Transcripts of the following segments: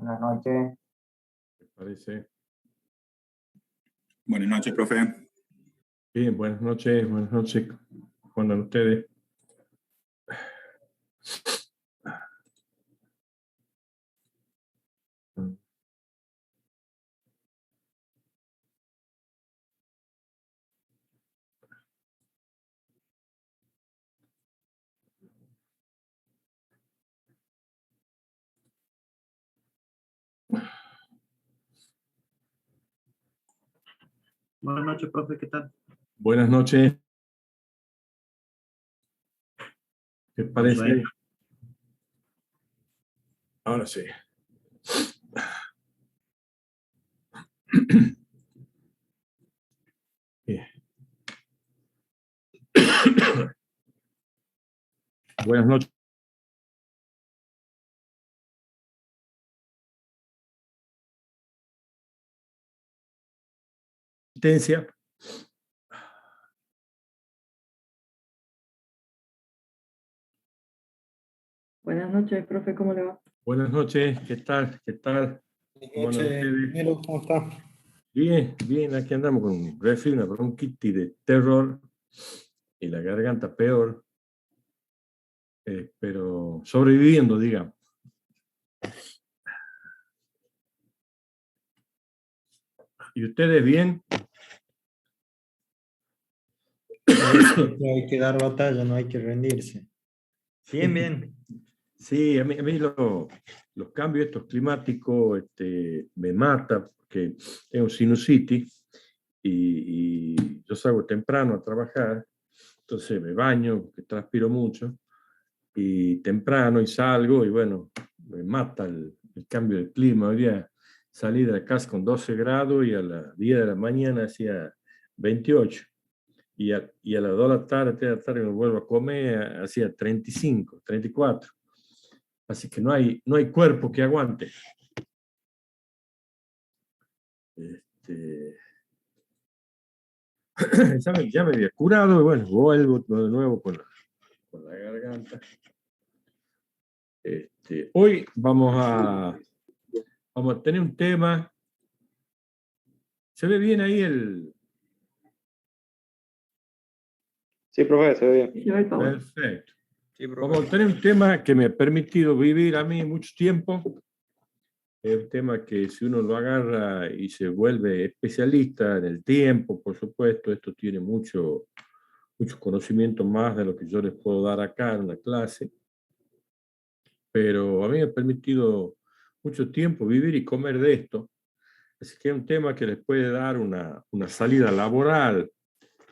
Buenas noches. ¿Me parece? Buenas noches, profe. Bien, buenas noches. ¿Cómo andan ustedes? Buenas noches, profe, ¿qué tal? Buenas noches. ¿Qué parece? Bien. Ahora sí. Bien. Buenas noches. Asistencia. Buenas noches, profe, ¿cómo le va? Buenas noches. ¿Qué tal? ¿Cómo andan ustedes? Nero, ¿cómo está? Bien, bien. Aquí andamos con un resfriado, una bronquitis de terror y la garganta peor. Pero sobreviviendo, digamos. ¿Y ustedes bien? Hay que dar batalla, no hay que rendirse. Bien, bien. Sí, a mí los cambios estos climáticos me mata porque tengo sinusitis y yo salgo temprano a trabajar, entonces me baño porque transpiro mucho y temprano y salgo y bueno, me mata el cambio de clima. Hoy día salí de la casa con 12 grados y a las 10 de la mañana hacía 28 y a las 2 de la tarde, 3 de la tarde me vuelvo a comer, hacía 35, 34. Así que no hay cuerpo que aguante. Ya me había curado y bueno, vuelvo de nuevo con la garganta. Hoy vamos a tener un tema. ¿Se ve bien ahí el...? Sí, profe, se ve bien. Sí, ahí está bueno. Perfecto. Sí, profe. Vamos a tener un tema que me ha permitido vivir a mí mucho tiempo. Es un tema que si uno lo agarra y se vuelve especialista en el tiempo, por supuesto, esto tiene mucho conocimiento más de lo que yo les puedo dar acá en una clase. Pero a mí me ha permitido mucho tiempo vivir y comer de esto. Así que es un tema que les puede dar una salida laboral.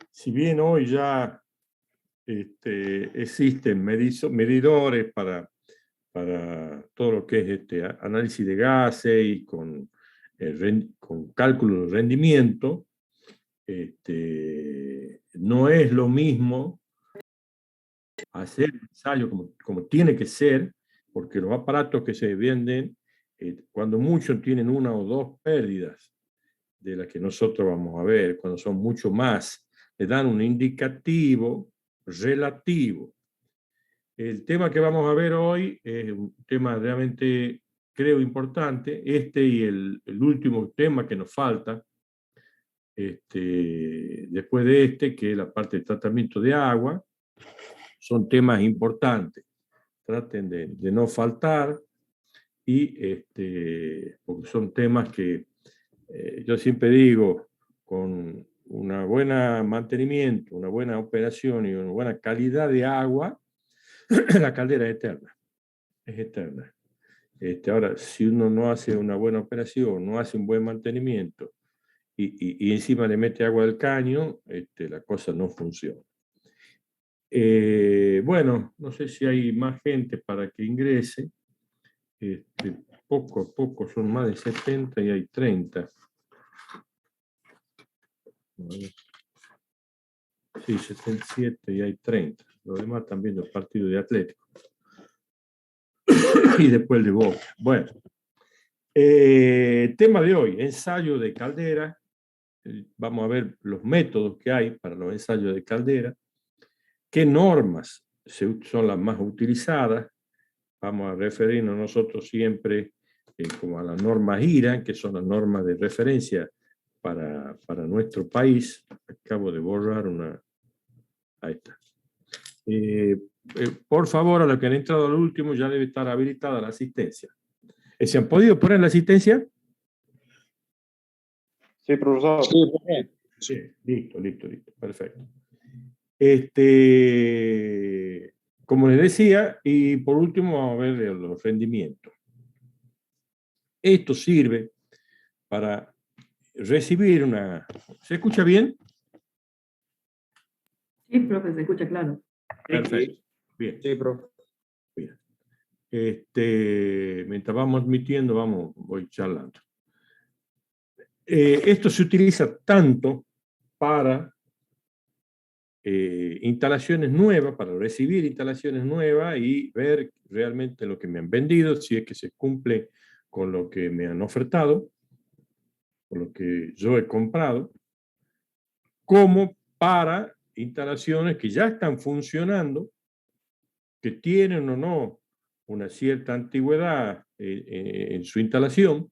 Si bien hoy ya existen medidores para todo lo que es análisis de gases y con cálculo de rendimiento, no es lo mismo hacer ensayo como tiene que ser, porque los aparatos que se venden, cuando mucho tienen una o dos pérdidas de las que nosotros vamos a ver, cuando son mucho más, le dan un indicativo relativo. El tema que vamos a ver hoy es un tema realmente, creo, importante. Y el último tema que nos falta, después de que es la parte de tratamiento de agua, son temas importantes. Traten de no faltar porque son temas que yo siempre digo, con una buena mantenimiento, una buena operación y una buena calidad de agua, la caldera es eterna. Ahora, si uno no hace una buena operación, no hace un buen mantenimiento y encima le mete agua del caño, la cosa no funciona. Bueno, no sé si hay más gente para que ingrese. Poco a poco son más de 70 y hay 30. Sí, 77 y hay 30. Los demás también del partido de Atlético. Y después el de Boca. Bueno, tema de hoy, ensayo de caldera. Vamos a ver los métodos que hay para los ensayos de caldera. ¿Qué normas son las más utilizadas? Vamos a referirnos nosotros siempre como a las normas IRAN, que son las normas de referencia para nuestro país. Acabo de borrar una... Ahí está. Por favor, a los que han entrado al último, ya debe estar habilitada la asistencia. ¿Se han podido poner la asistencia? Sí, profesor. Sí, listo, perfecto. Como les decía, y por último vamos a ver los rendimientos. Esto sirve para recibir una... ¿Se escucha bien? Sí, profe, se escucha claro. Perfecto. Bien. Sí, profe. Bien. Mientras vamos admitiendo, voy charlando. Esto se utiliza tanto para instalaciones nuevas, para recibir instalaciones nuevas y ver realmente lo que me han vendido, si es que se cumple con lo que me han ofertado, con lo que yo he comprado, como para instalaciones que ya están funcionando, que tienen o no una cierta antigüedad en su instalación,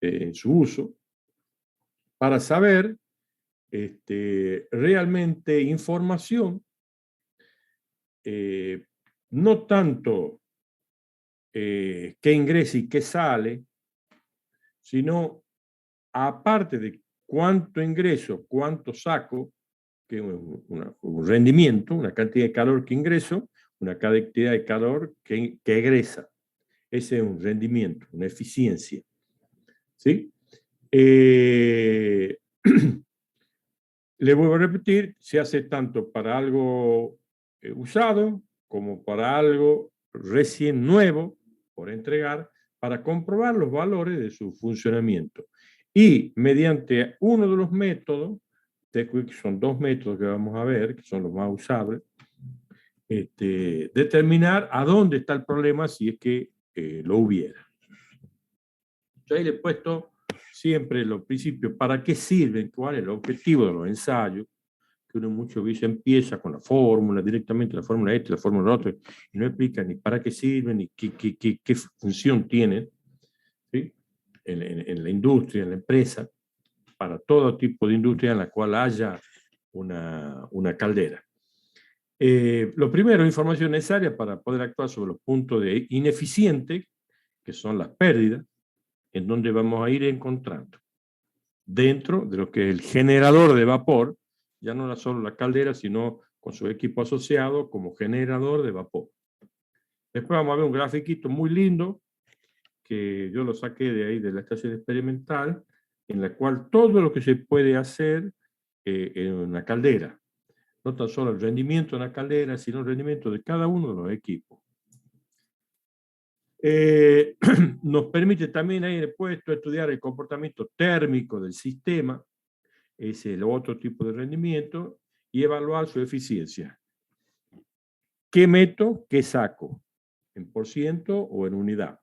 en su uso, para saber realmente información, no tanto qué ingresa y qué sale, sino aparte de cuánto ingreso, cuánto saco, que es un rendimiento, una cantidad de calor que ingreso, una cantidad de calor que egresa. Ese es un rendimiento, una eficiencia. ¿Sí? Le vuelvo a repetir, se hace tanto para algo usado como para algo recién nuevo por entregar, para comprobar los valores de su funcionamiento. Y mediante uno de los métodos, que son dos métodos que vamos a ver, que son los más usables, determinar a dónde está el problema si es que lo hubiera. Yo ahí le he puesto siempre los principios, para qué sirven, cuál es el objetivo de los ensayos, que uno muchas veces empieza con la fórmula, directamente la fórmula esta, la fórmula otra, y no explica ni para qué sirven, ni qué función tienen, ¿sí? En la industria, en la empresa, para todo tipo de industria en la cual haya una caldera. Lo primero, información necesaria para poder actuar sobre los puntos de ineficiente, que son las pérdidas, en donde vamos a ir encontrando dentro de lo que es el generador de vapor, ya no solo la caldera, sino con su equipo asociado como generador de vapor. Después vamos a ver un grafiquito muy lindo, que yo lo saqué de ahí de la estación experimental, en la cual todo lo que se puede hacer en una caldera, no tan solo el rendimiento de una caldera, sino el rendimiento de cada uno de los equipos. Nos permite también ahí puesto estudiar el comportamiento térmico del sistema, es el otro tipo de rendimiento, y evaluar su eficiencia. ¿Qué meto? ¿Qué saco? ¿En por ciento o en unidad?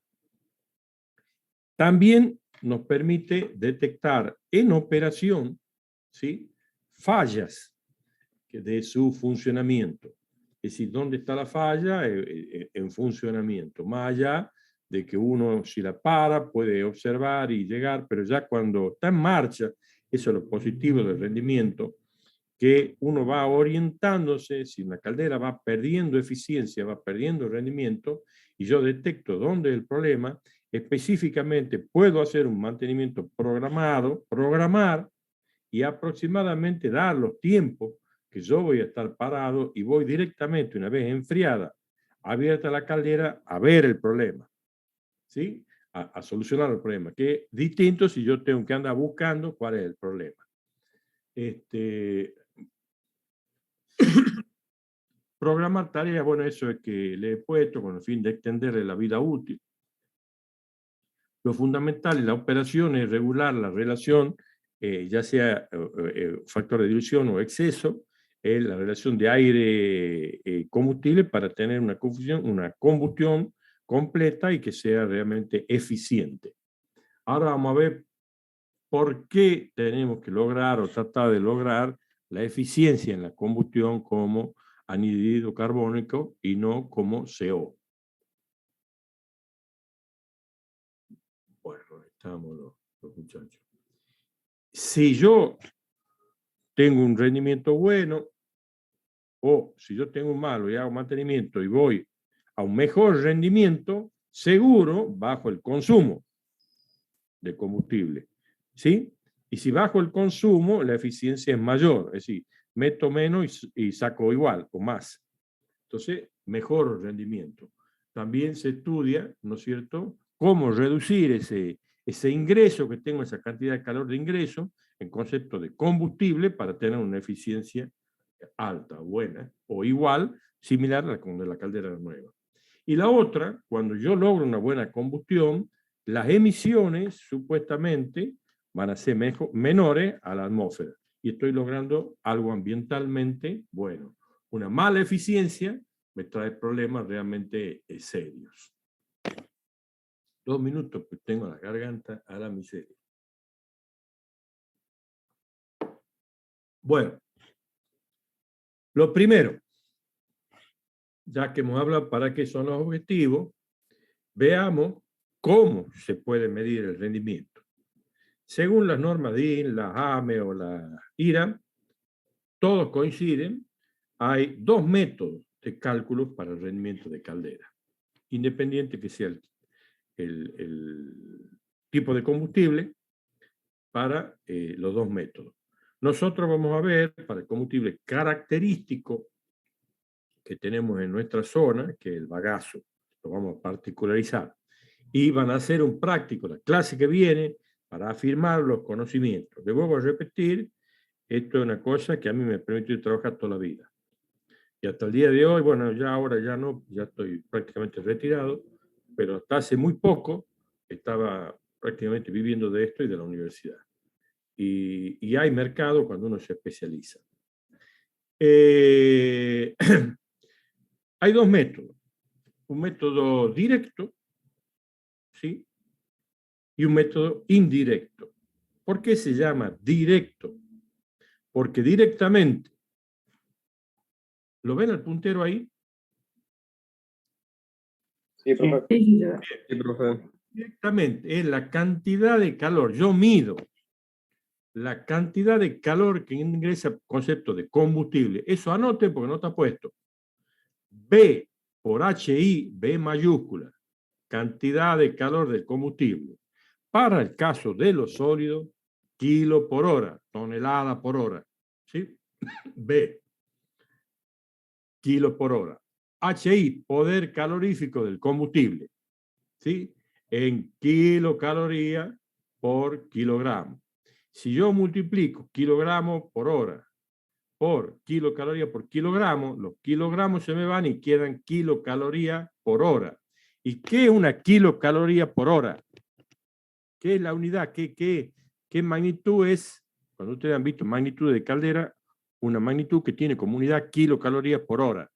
También nos permite detectar en operación, ¿sí?, fallas de su funcionamiento. Es decir, ¿dónde está la falla? En funcionamiento. Más allá de que uno, si la para, puede observar y llegar, pero ya cuando está en marcha, eso es lo positivo del rendimiento, que uno va orientándose, si una caldera va perdiendo eficiencia, va perdiendo rendimiento, y yo detecto dónde es el problema, específicamente puedo hacer un mantenimiento programado, programar y aproximadamente dar los tiempos que yo voy a estar parado y voy directamente, una vez enfriada, abierta la caldera, a ver el problema, ¿sí? A solucionar el problema, que es distinto si yo tengo que andar buscando cuál es el problema. Programar tareas, bueno, eso es que le he puesto con el fin de extenderle la vida útil. Lo fundamental en la operación es regular la relación, ya sea factor de dilución o exceso, la relación de aire-combustible para tener una combustión completa y que sea realmente eficiente. Ahora vamos a ver por qué tenemos que lograr o tratar de lograr la eficiencia en la combustión como anhídrido carbónico y no como CO. pensábamos los muchachos. Si yo tengo un rendimiento bueno, o si yo tengo un malo y hago mantenimiento y voy a un mejor rendimiento, seguro bajo el consumo de combustible, ¿sí? Y si bajo el consumo, la eficiencia es mayor, es decir, meto menos y saco igual o más. Entonces, mejor rendimiento. También se estudia, ¿no es cierto?, cómo reducir ese ingreso que tengo, esa cantidad de calor de ingreso, en concepto de combustible para tener una eficiencia alta, buena, o igual, similar a la de la caldera nueva. Y la otra, cuando yo logro una buena combustión, las emisiones supuestamente van a ser menores a la atmósfera. Y estoy logrando algo ambientalmente bueno. Una mala eficiencia me trae problemas realmente serios. 2 minutos, pues tengo la garganta a la miseria. Bueno, lo primero, ya que hemos hablado para qué son los objetivos, veamos cómo se puede medir el rendimiento. Según las normas DIN, la AME o la IRA, todos coinciden, hay 2 métodos de cálculo para el rendimiento de caldera, independiente que sea el tipo de combustible para los 2 métodos. Nosotros vamos a ver para el combustible característico que tenemos en nuestra zona, que es el bagazo, lo vamos a particularizar. Y van a hacer un práctico, la clase que viene, para afirmar los conocimientos. Les vuelvo a repetir, esto es una cosa que a mí me permitió trabajar toda la vida. Y hasta el día de hoy, bueno, ya ahora ya no, ya estoy prácticamente retirado, pero hasta hace muy poco estaba prácticamente viviendo de esto y de la universidad. Y hay mercado cuando uno se especializa. Hay 2 métodos. Un método directo, ¿sí? Y un método indirecto. ¿Por qué se llama directo? Porque directamente, ¿lo ven el puntero ahí? Sí, profe. Sí, sí, se va. Sí, profe. Directamente es la cantidad de calor. Yo mido la cantidad de calor que ingresa el concepto de combustible. Eso anoten porque no está puesto. B por HI, B mayúscula, cantidad de calor del combustible. Para el caso de los sólidos, kilo por hora, tonelada por hora. ¿Sí? B, kilo por hora. HI, poder calorífico del combustible. ¿Sí? En kilocalorías por kilogramo. Si yo multiplico kilogramos por hora por kilocalorías por kilogramo, los kilogramos se me van y quedan kilocalorías por hora. ¿Y qué es una kilocaloría por hora? ¿Qué es la unidad? ¿Qué magnitud es? Cuando ustedes han visto magnitud de caldera, una magnitud que tiene como unidad kilocalorías por hora.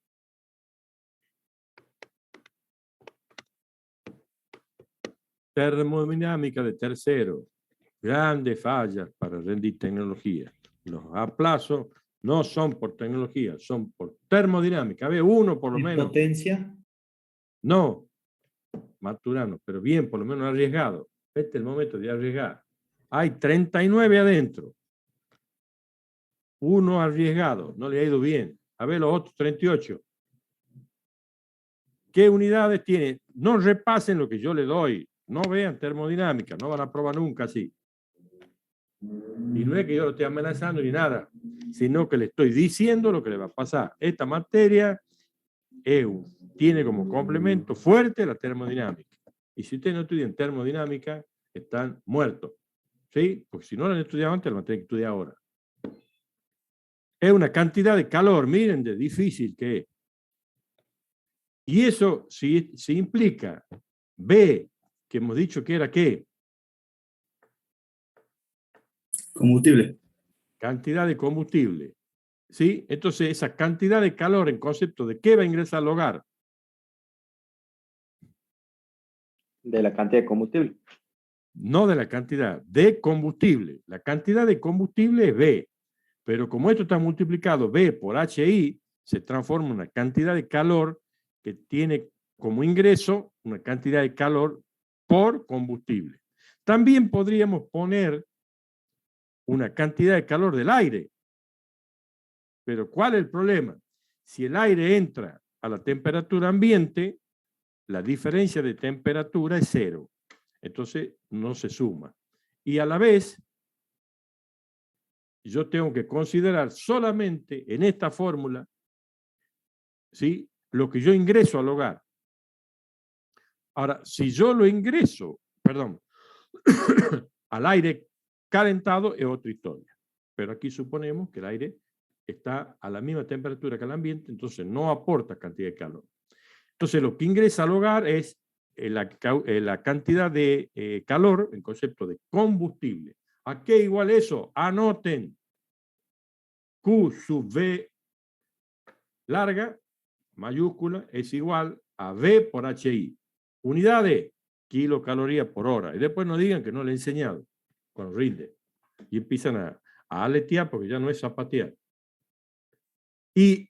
Termodinámica de tercero. Grandes fallas para rendir tecnología. Los aplazos no son por tecnología, son por termodinámica. Había uno por lo menos. ¿Potencia? No, Maturano, pero bien, por lo menos arriesgado. Este es el momento de arriesgar. Hay 39 adentro. Uno arriesgado, no le ha ido bien. A ver los otros 38. ¿Qué unidades tiene? No repasen lo que yo le doy. No vean termodinámica, no van a probar nunca así. Y no es que yo lo esté amenazando ni nada, sino que le estoy diciendo lo que le va a pasar. Esta materia tiene como complemento fuerte la termodinámica. Y si ustedes no estudian termodinámica, están muertos. ¿Sí? Porque si no lo han estudiado antes, lo van a tener que estudiar ahora. Es una cantidad de calor, miren de difícil que es. Y eso si implica B, que hemos dicho que era ¿qué? Combustible. Cantidad de combustible. ¿Sí? Entonces, esa cantidad de calor en concepto de qué va a ingresar al hogar. De la cantidad de combustible. No de la cantidad, de combustible. La cantidad de combustible es B. Pero como esto está multiplicado B por HI, se transforma en una cantidad de calor que tiene como ingreso una cantidad de calor por combustible. También podríamos poner una cantidad de calor del aire. Pero ¿cuál es el problema? Si el aire entra a la temperatura ambiente, la diferencia de temperatura es 0. Entonces no se suma. Y a la vez, yo tengo que considerar solamente en esta fórmula, ¿sí?, lo que yo ingreso al hogar. Ahora, si yo lo ingreso, perdón, al aire calentado es otra historia. Pero aquí suponemos que el aire está a la misma temperatura que el ambiente, entonces no aporta cantidad de calor. Entonces lo que ingresa al hogar es la cantidad de calor en concepto de combustible. ¿A qué igual eso? Anoten. Q sub V larga, mayúscula, es igual a V por HI. Unidades, kilocalorías por hora. Y después no digan que no le he enseñado cuando rinde. Y empiezan a aletear porque ya no es zapatear. ¿Y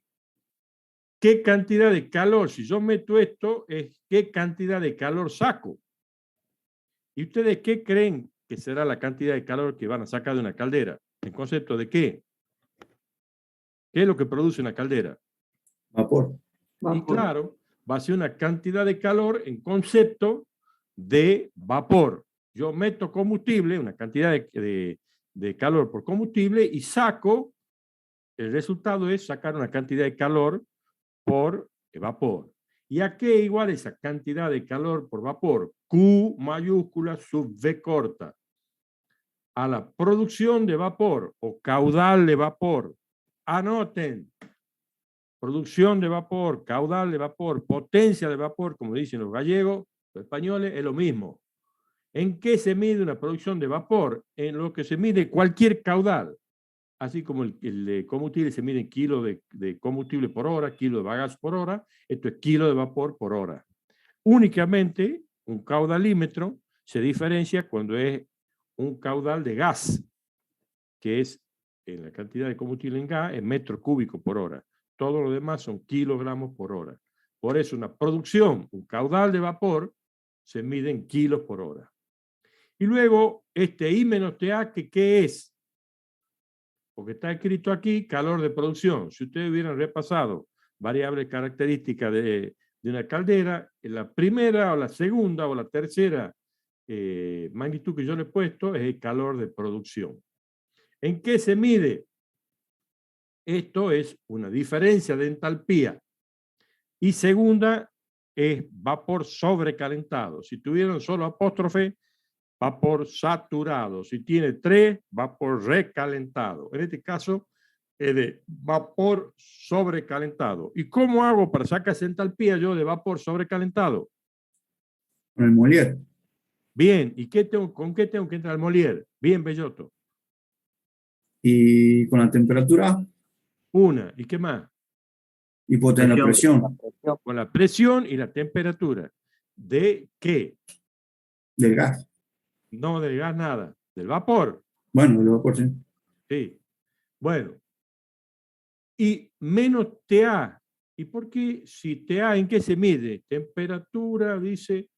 qué cantidad de calor? Si yo meto esto, es qué cantidad de calor saco. ¿Y ustedes qué creen que será la cantidad de calor que van a sacar de una caldera? ¿En concepto de qué? ¿Qué es lo que produce una caldera? Vapor. Y Vapor. claro, va a ser una cantidad de calor en concepto de vapor. Yo meto combustible, una cantidad de calor por combustible y saco, el resultado es sacar una cantidad de calor por vapor. ¿Y a qué igual esa cantidad de calor por vapor? Q mayúscula sub V corta. A la producción de vapor o caudal de vapor. Anoten. Producción de vapor, caudal de vapor, potencia de vapor, como dicen los gallegos, los españoles, es lo mismo. ¿En qué se mide una producción de vapor? En lo que se mide cualquier caudal. Así como el de combustible se mide en kilo de combustible por hora, kilo de bagazo por hora, esto es kilo de vapor por hora. Únicamente un caudalímetro se diferencia cuando es un caudal de gas, que es en la cantidad de combustible en gas, en metros cúbicos por hora. Todo lo demás son kilogramos por hora. Por eso una producción, un caudal de vapor, se mide en kilos por hora. Y luego este I menos TA, ¿qué es? Porque está escrito aquí calor de producción. Si ustedes hubieran repasado variables características de una caldera, en la primera o la segunda o la tercera magnitud que yo le he puesto es el calor de producción. ¿En qué se mide? Esto es una diferencia de entalpía. Y segunda es vapor sobrecalentado. Si tuvieran solo apóstrofe, vapor saturado. Si tiene 3, vapor recalentado. En este caso, es de vapor sobrecalentado. ¿Y cómo hago para sacar esa entalpía yo de vapor sobrecalentado? Con el Molière. Bien, ¿y con qué tengo que entrar al Molière? Bien, Bellotto. Y con la temperatura Una, ¿y qué más? y puedo tener la presión Con la presión y la temperatura. ¿De qué? del gas. No del gas, nada. Del vapor. Bueno, el vapor, sí. Sí. Bueno. Y menos TA. ¿Y por qué si TA en qué se mide? Temperatura, dice,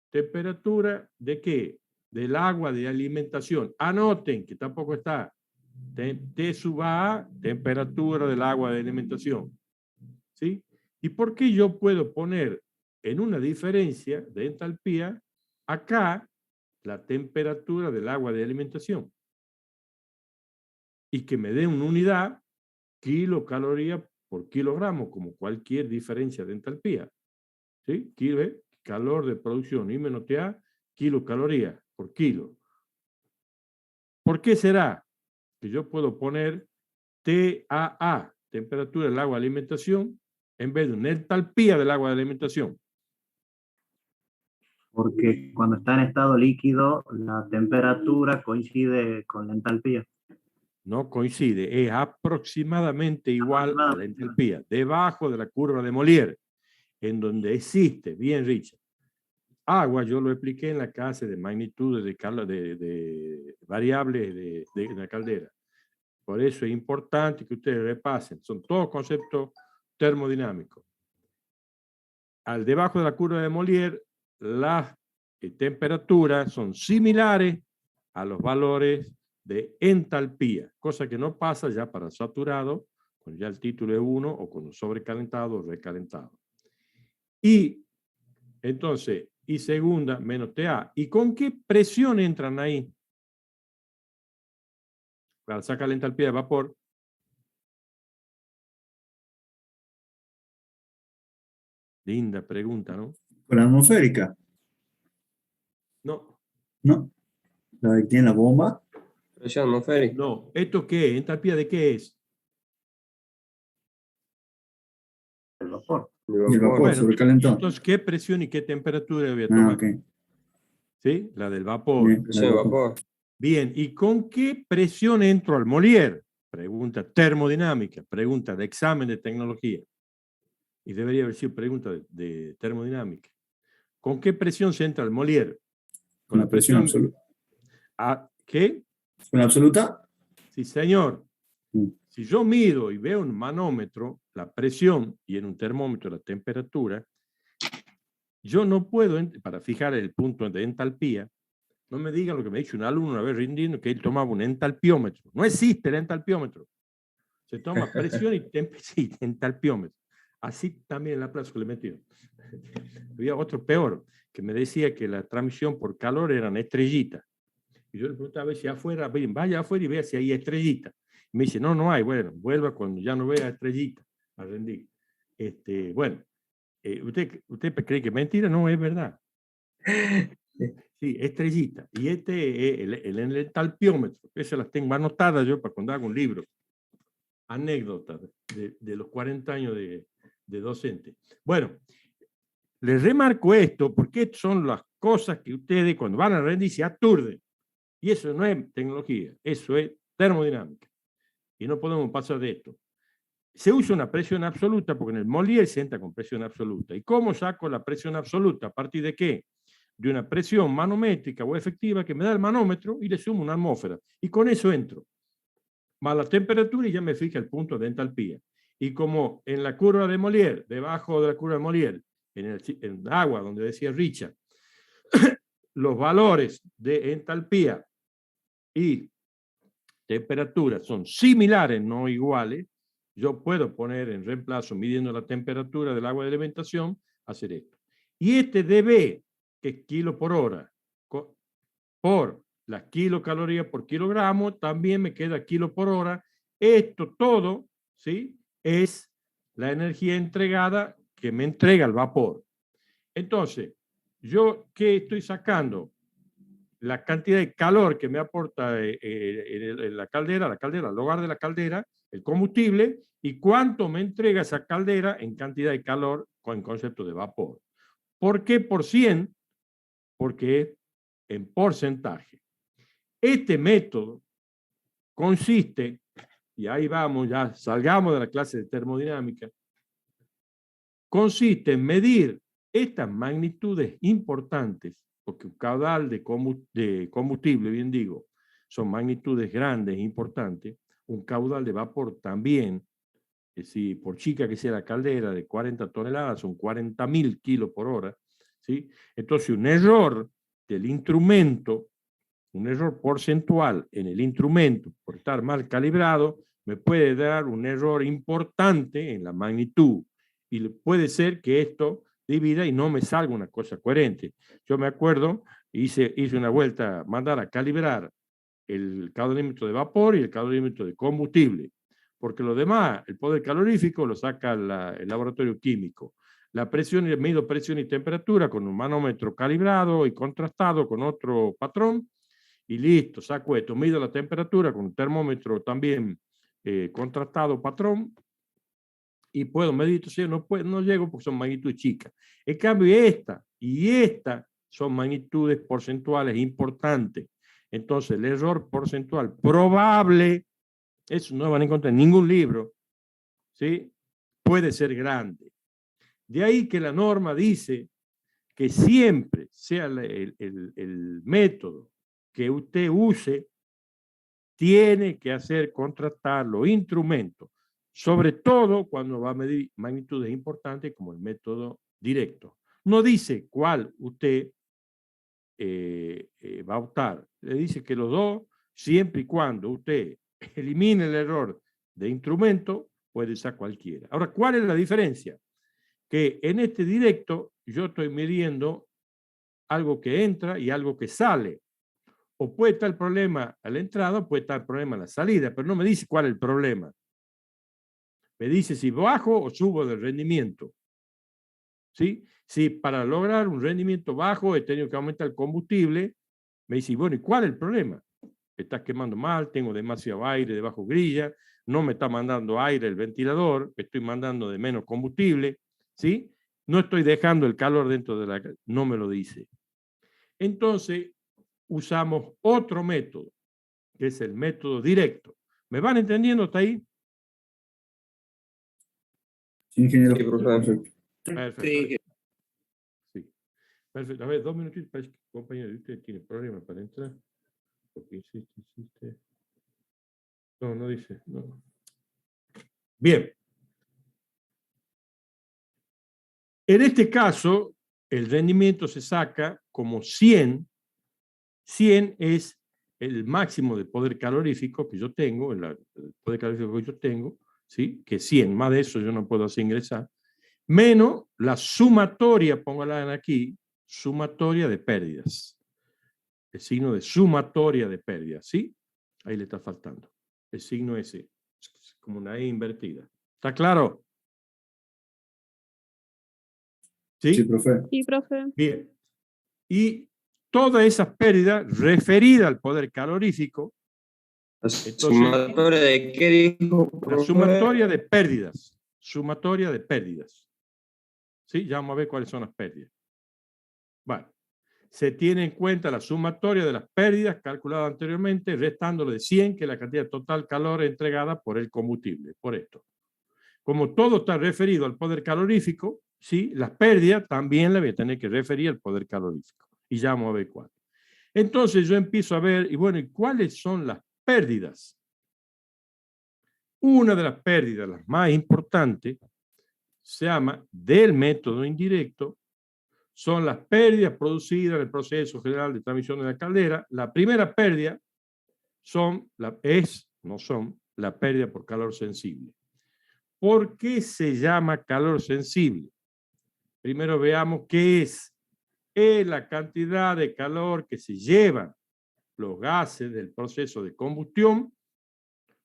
temperatura de qué? Del agua de alimentación. Anoten, que tampoco está. T sub A, temperatura del agua de alimentación. ¿Sí? ¿Y por qué yo puedo poner en una diferencia de entalpía acá la temperatura del agua de alimentación? Y que me dé una unidad kilocaloría por kilogramo, como cualquier diferencia de entalpía. ¿Sí? Calor de producción, I menos TA, kilocaloría por kilo. ¿Por qué será que yo puedo poner TAA, temperatura del agua de alimentación, en vez de una entalpía del agua de alimentación? Porque cuando está en estado líquido, la temperatura coincide con la entalpía. No coincide, es aproximadamente igual a la entalpía, debajo de la curva de Molière, en donde existe, bien Richard, agua, yo lo expliqué en la clase de magnitudes de variables de una caldera. Por eso es importante que ustedes repasen, son todos conceptos termodinámicos. Al debajo de la curva de Molière, las temperatura son similares a los valores de entalpía, cosa que no pasa ya para saturado, con ya el título es 1 o con sobrecalentado o recalentado. Y entonces, y segunda menos TA. ¿Y con qué presión entran ahí? Para sacar la entalpía de vapor. Linda pregunta, ¿no? Con la atmosférica, No, ¿no? La que tiene la bomba. Presión atmosférica. no. ¿Esto qué es? ¿Entalpía de qué es? El vapor. Y el vapor Bueno, sobrecalentado. entonces, ¿qué presión y qué temperatura voy a Ah, tomar? ok. ¿Sí? La del vapor. Bien, Presión de vapor. Bien, ¿y con qué presión entro al Molière? Pregunta termodinámica, pregunta de examen de tecnología. Y debería haber sido pregunta de termodinámica. ¿Con qué presión se entra al Molière? Con la presión absoluta. ¿A qué? ¿Con la absoluta? Sí, señor. Mm. Si yo mido y veo un manómetro, la presión, y en un termómetro la temperatura, yo no puedo, para fijar el punto de entalpía, no me digan lo que me ha dicho un alumno una vez rindiendo, que él tomaba un entalpiómetro. No existe el entalpiómetro. Se toma presión y sí, entalpiómetro. Así también en la plaza que le metieron. Había otro peor, que me decía que la transmisión por calor eran estrellitas. Y yo le preguntaba a ver si afuera, vaya afuera y vea si hay estrellitas. Y me dice, no, no hay. Bueno, vuelva cuando ya no vea estrellitas a rendir. Bueno, ¿usted cree que es mentira? No, es verdad. Sí, estrellita. Y este es el entalpiómetro. Esas las tengo anotadas yo para cuando hago un libro. Anécdotas de los 40 años de docente. Bueno, les remarco esto porque son las cosas que ustedes cuando van a rendir se aturden. Y eso no es tecnología, eso es termodinámica. Y no podemos pasar de esto. Se usa una presión absoluta porque en el Molière se entra con presión absoluta. ¿Y cómo saco la presión absoluta? ¿A partir de qué? De una presión manométrica o efectiva que me da el manómetro y le sumo una atmósfera. Y con eso entro. Más la temperatura y ya me fija el punto de entalpía. Y como en la curva de Molière, debajo de la curva de Molière, en el agua, donde decía Richard, los valores de entalpía y temperatura son similares, no iguales, yo puedo poner en reemplazo, midiendo la temperatura del agua de alimentación, hacer esto. Y este dB, que es kilo por hora, por las kilocalorías por kilogramo, también me queda kilo por hora. Esto todo, ¿sí?, es la energía entregada que me entrega el vapor. Entonces, ¿yo qué estoy sacando? La cantidad de calor que me aporta en la caldera, al hogar de la caldera, el combustible, y cuánto me entrega esa caldera en cantidad de calor con concepto de vapor. ¿Por qué por 100? Porque es en porcentaje. Este método consiste, y ahí vamos, ya salgamos de la clase de termodinámica, consiste en medir estas magnitudes importantes, porque un caudal de combustible, bien digo, son magnitudes grandes e importantes, un caudal de vapor también, es decir, por chica que sea la caldera de 40 toneladas, son 40.000 kilos por hora, ¿sí? Entonces un error del instrumento, un error porcentual en el instrumento por estar mal calibrado, me puede dar un error importante en la magnitud. Y puede ser que esto divida y no me salga una cosa coherente. Yo me acuerdo, hice una vuelta, mandar a calibrar el calorímetro de vapor y el calorímetro de combustible, porque lo demás, el poder calorífico lo saca el laboratorio químico. La presión, mido presión y temperatura con un manómetro calibrado y contrastado con otro patrón, y listo, saco esto, mido la temperatura con un termómetro también contrastado patrón, y puedo medir, no llego porque son magnitudes chicas. En cambio, esta y esta son magnitudes porcentuales importantes. Entonces, el error porcentual probable, eso no van a encontrar en ningún libro, ¿sí?, puede ser grande. De ahí que la norma dice que siempre sea el método que usted use, tiene que hacer contrastar los instrumentos, sobre todo cuando va a medir magnitudes importantes como el método directo. No dice cuál usted va a optar. Le dice que los dos, siempre y cuando usted elimine el error de instrumento, puede usar cualquiera. Ahora, ¿cuál es la diferencia? Que en este directo yo estoy midiendo algo que entra y algo que sale. O puede estar el problema a la entrada, puede estar el problema a la salida, pero no me dice cuál es el problema. Me dice si bajo o subo del rendimiento. ¿Sí? Si para lograr un rendimiento bajo he tenido que aumentar el combustible, me dice, bueno, ¿y cuál es el problema? Está quemando mal, tengo demasiado aire debajo grilla, no me está mandando aire el ventilador, estoy mandando de menos combustible, ¿sí? No estoy dejando el calor dentro de la... No me lo dice. Entonces, usamos otro método, que es el método directo. ¿Me van entendiendo hasta ahí? Sí, ingeniero. Sí, profesor. Perfecto. Sí. Perfecto. A ver, 2 minutitos. Parece que el compañero de usted tiene problemas para entrar. Porque insiste. No, no dice. No. Bien. En este caso, el rendimiento se saca como 100. 100 es el máximo de poder calorífico que yo tengo, el poder calorífico que yo tengo, ¿sí? Que 100, más de eso yo no puedo hacer ingresar, menos la sumatoria, póngala aquí, sumatoria de pérdidas. El signo de sumatoria de pérdidas, ¿sí? Ahí le está faltando. El signo ese, es como una E invertida. ¿Está claro? ¿Sí? Sí, profe. Sí, profe. Bien. Y todas esas pérdidas referidas al poder calorífico, ¿Sumatoria de qué dijo? la sumatoria de pérdidas. Sumatoria de pérdidas. ¿Sí? Ya vamos a ver cuáles son las pérdidas. Bueno, se tiene en cuenta la sumatoria de las pérdidas calculada anteriormente, restándole de 100, que es la cantidad total calor entregada por el combustible, por esto. Como todo está referido al poder calorífico, ¿sí? Las pérdidas también le voy a tener que referir al poder calorífico. Y ya vamos a ver cuál. Entonces yo empiezo a ver, y bueno, ¿y cuáles son las pérdidas? Una de las pérdidas, las más importantes, se llama del método indirecto, son las pérdidas producidas en el proceso general de transmisión de la caldera. La primera pérdida no son la pérdida por calor sensible. ¿Por qué se llama calor sensible? Primero veamos qué es. Es la cantidad de calor que se llevan los gases del proceso de combustión,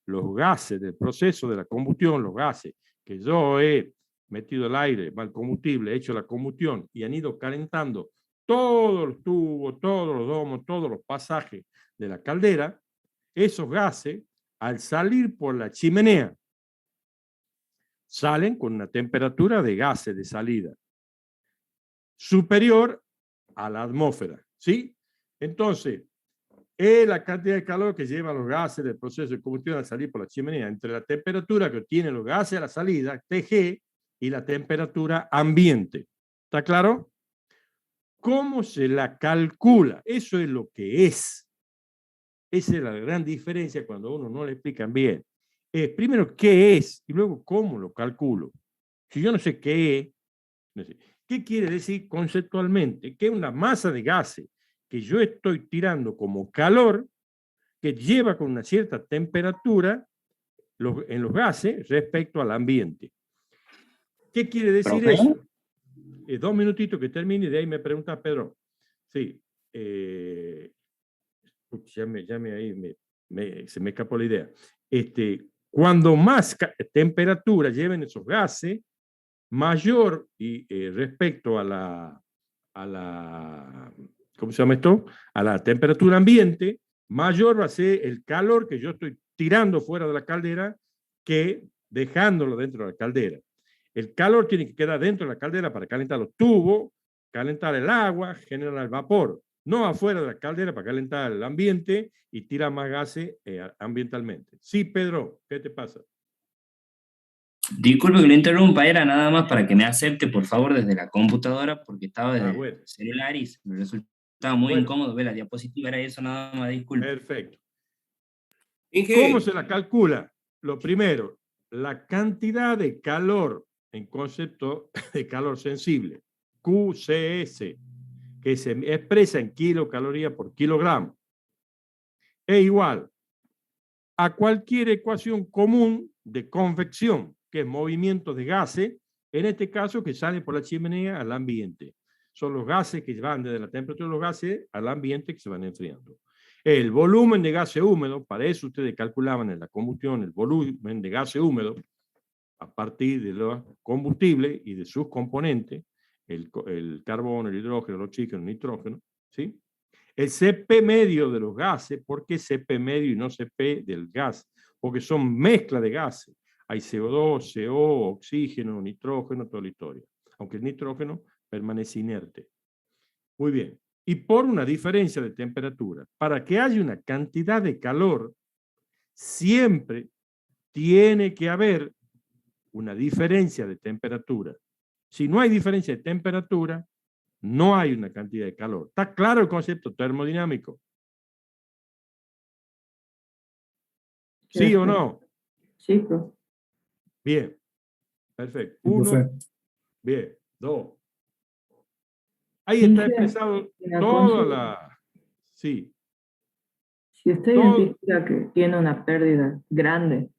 los gases del proceso de la combustión, los gases que yo he metido el aire, el combustible, he hecho la combustión y han ido calentando todos los tubos, todos los domos, todos los pasajes de la caldera, esos gases, al salir por la chimenea, salen con una temperatura de gases de salida superior a la atmósfera, ¿sí? Entonces, es la cantidad de calor que llevan los gases del proceso de combustión al salir por la chimenea, entre la temperatura que obtienen los gases a la salida, TG, y la temperatura ambiente. ¿Está claro? ¿Cómo se la calcula? Eso es lo que es. Esa es la gran diferencia cuando a uno no le explican bien. Primero, ¿qué es? Y luego, ¿cómo lo calculo? Si yo no sé qué es, no sé. ¿Qué quiere decir conceptualmente? Que es una masa de gases que yo estoy tirando como calor que lleva con una cierta temperatura en los gases respecto al ambiente. ¿Qué quiere decir eso? 2 minutitos que termine y de ahí me pregunta Pedro. Sí. Se me escapó la idea. Cuando más temperatura lleven esos gases, mayor respecto a la, ¿cómo se llama esto? A la temperatura ambiente, mayor va a ser el calor que yo estoy tirando fuera de la caldera que dejándolo dentro de la caldera. El calor tiene que quedar dentro de la caldera para calentar los tubos, calentar el agua, generar el vapor, no afuera de la caldera para calentar el ambiente y tirar más gases ambientalmente. Sí, Pedro, ¿qué te pasa? Disculpe que lo interrumpa, era nada más para que me acepte, por favor, desde la computadora, porque estaba desde bueno. el celular y me resultaba muy incómodo ver la diapositiva, era eso nada más, disculpe. Perfecto. ¿Cómo se la calcula? Lo primero, la cantidad de calor en concepto de calor sensible, QCS, que se expresa en kilocalorías por kilogramo, es igual a cualquier ecuación común de convección, que es movimiento de gases, en este caso que sale por la chimenea al ambiente. Son los gases que van desde la temperatura de los gases al ambiente que se van enfriando. El volumen de gases húmedos, para eso ustedes calculaban en la combustión el volumen de gases húmedos a partir de los combustibles y de sus componentes, el carbono, el hidrógeno, el oxígeno, el nitrógeno, ¿sí? El CP medio de los gases, ¿por qué CP medio y no CP del gas? Porque son mezcla de gases. Hay CO2, CO, oxígeno, nitrógeno, toda la historia. Aunque el nitrógeno permanece inerte. Muy bien. Y por una diferencia de temperatura, para que haya una cantidad de calor, siempre tiene que haber una diferencia de temperatura. Si no hay diferencia de temperatura, no hay una cantidad de calor. ¿Está claro el concepto termodinámico? ¿Sí o no? Sí, profe. Bien. Perfecto. Sí, Uno. profe. Bien. Dos. Ahí Sí, está sí. expresado La toda consulta. la... Sí. Si usted Todo- identifica que tiene una pérdida grande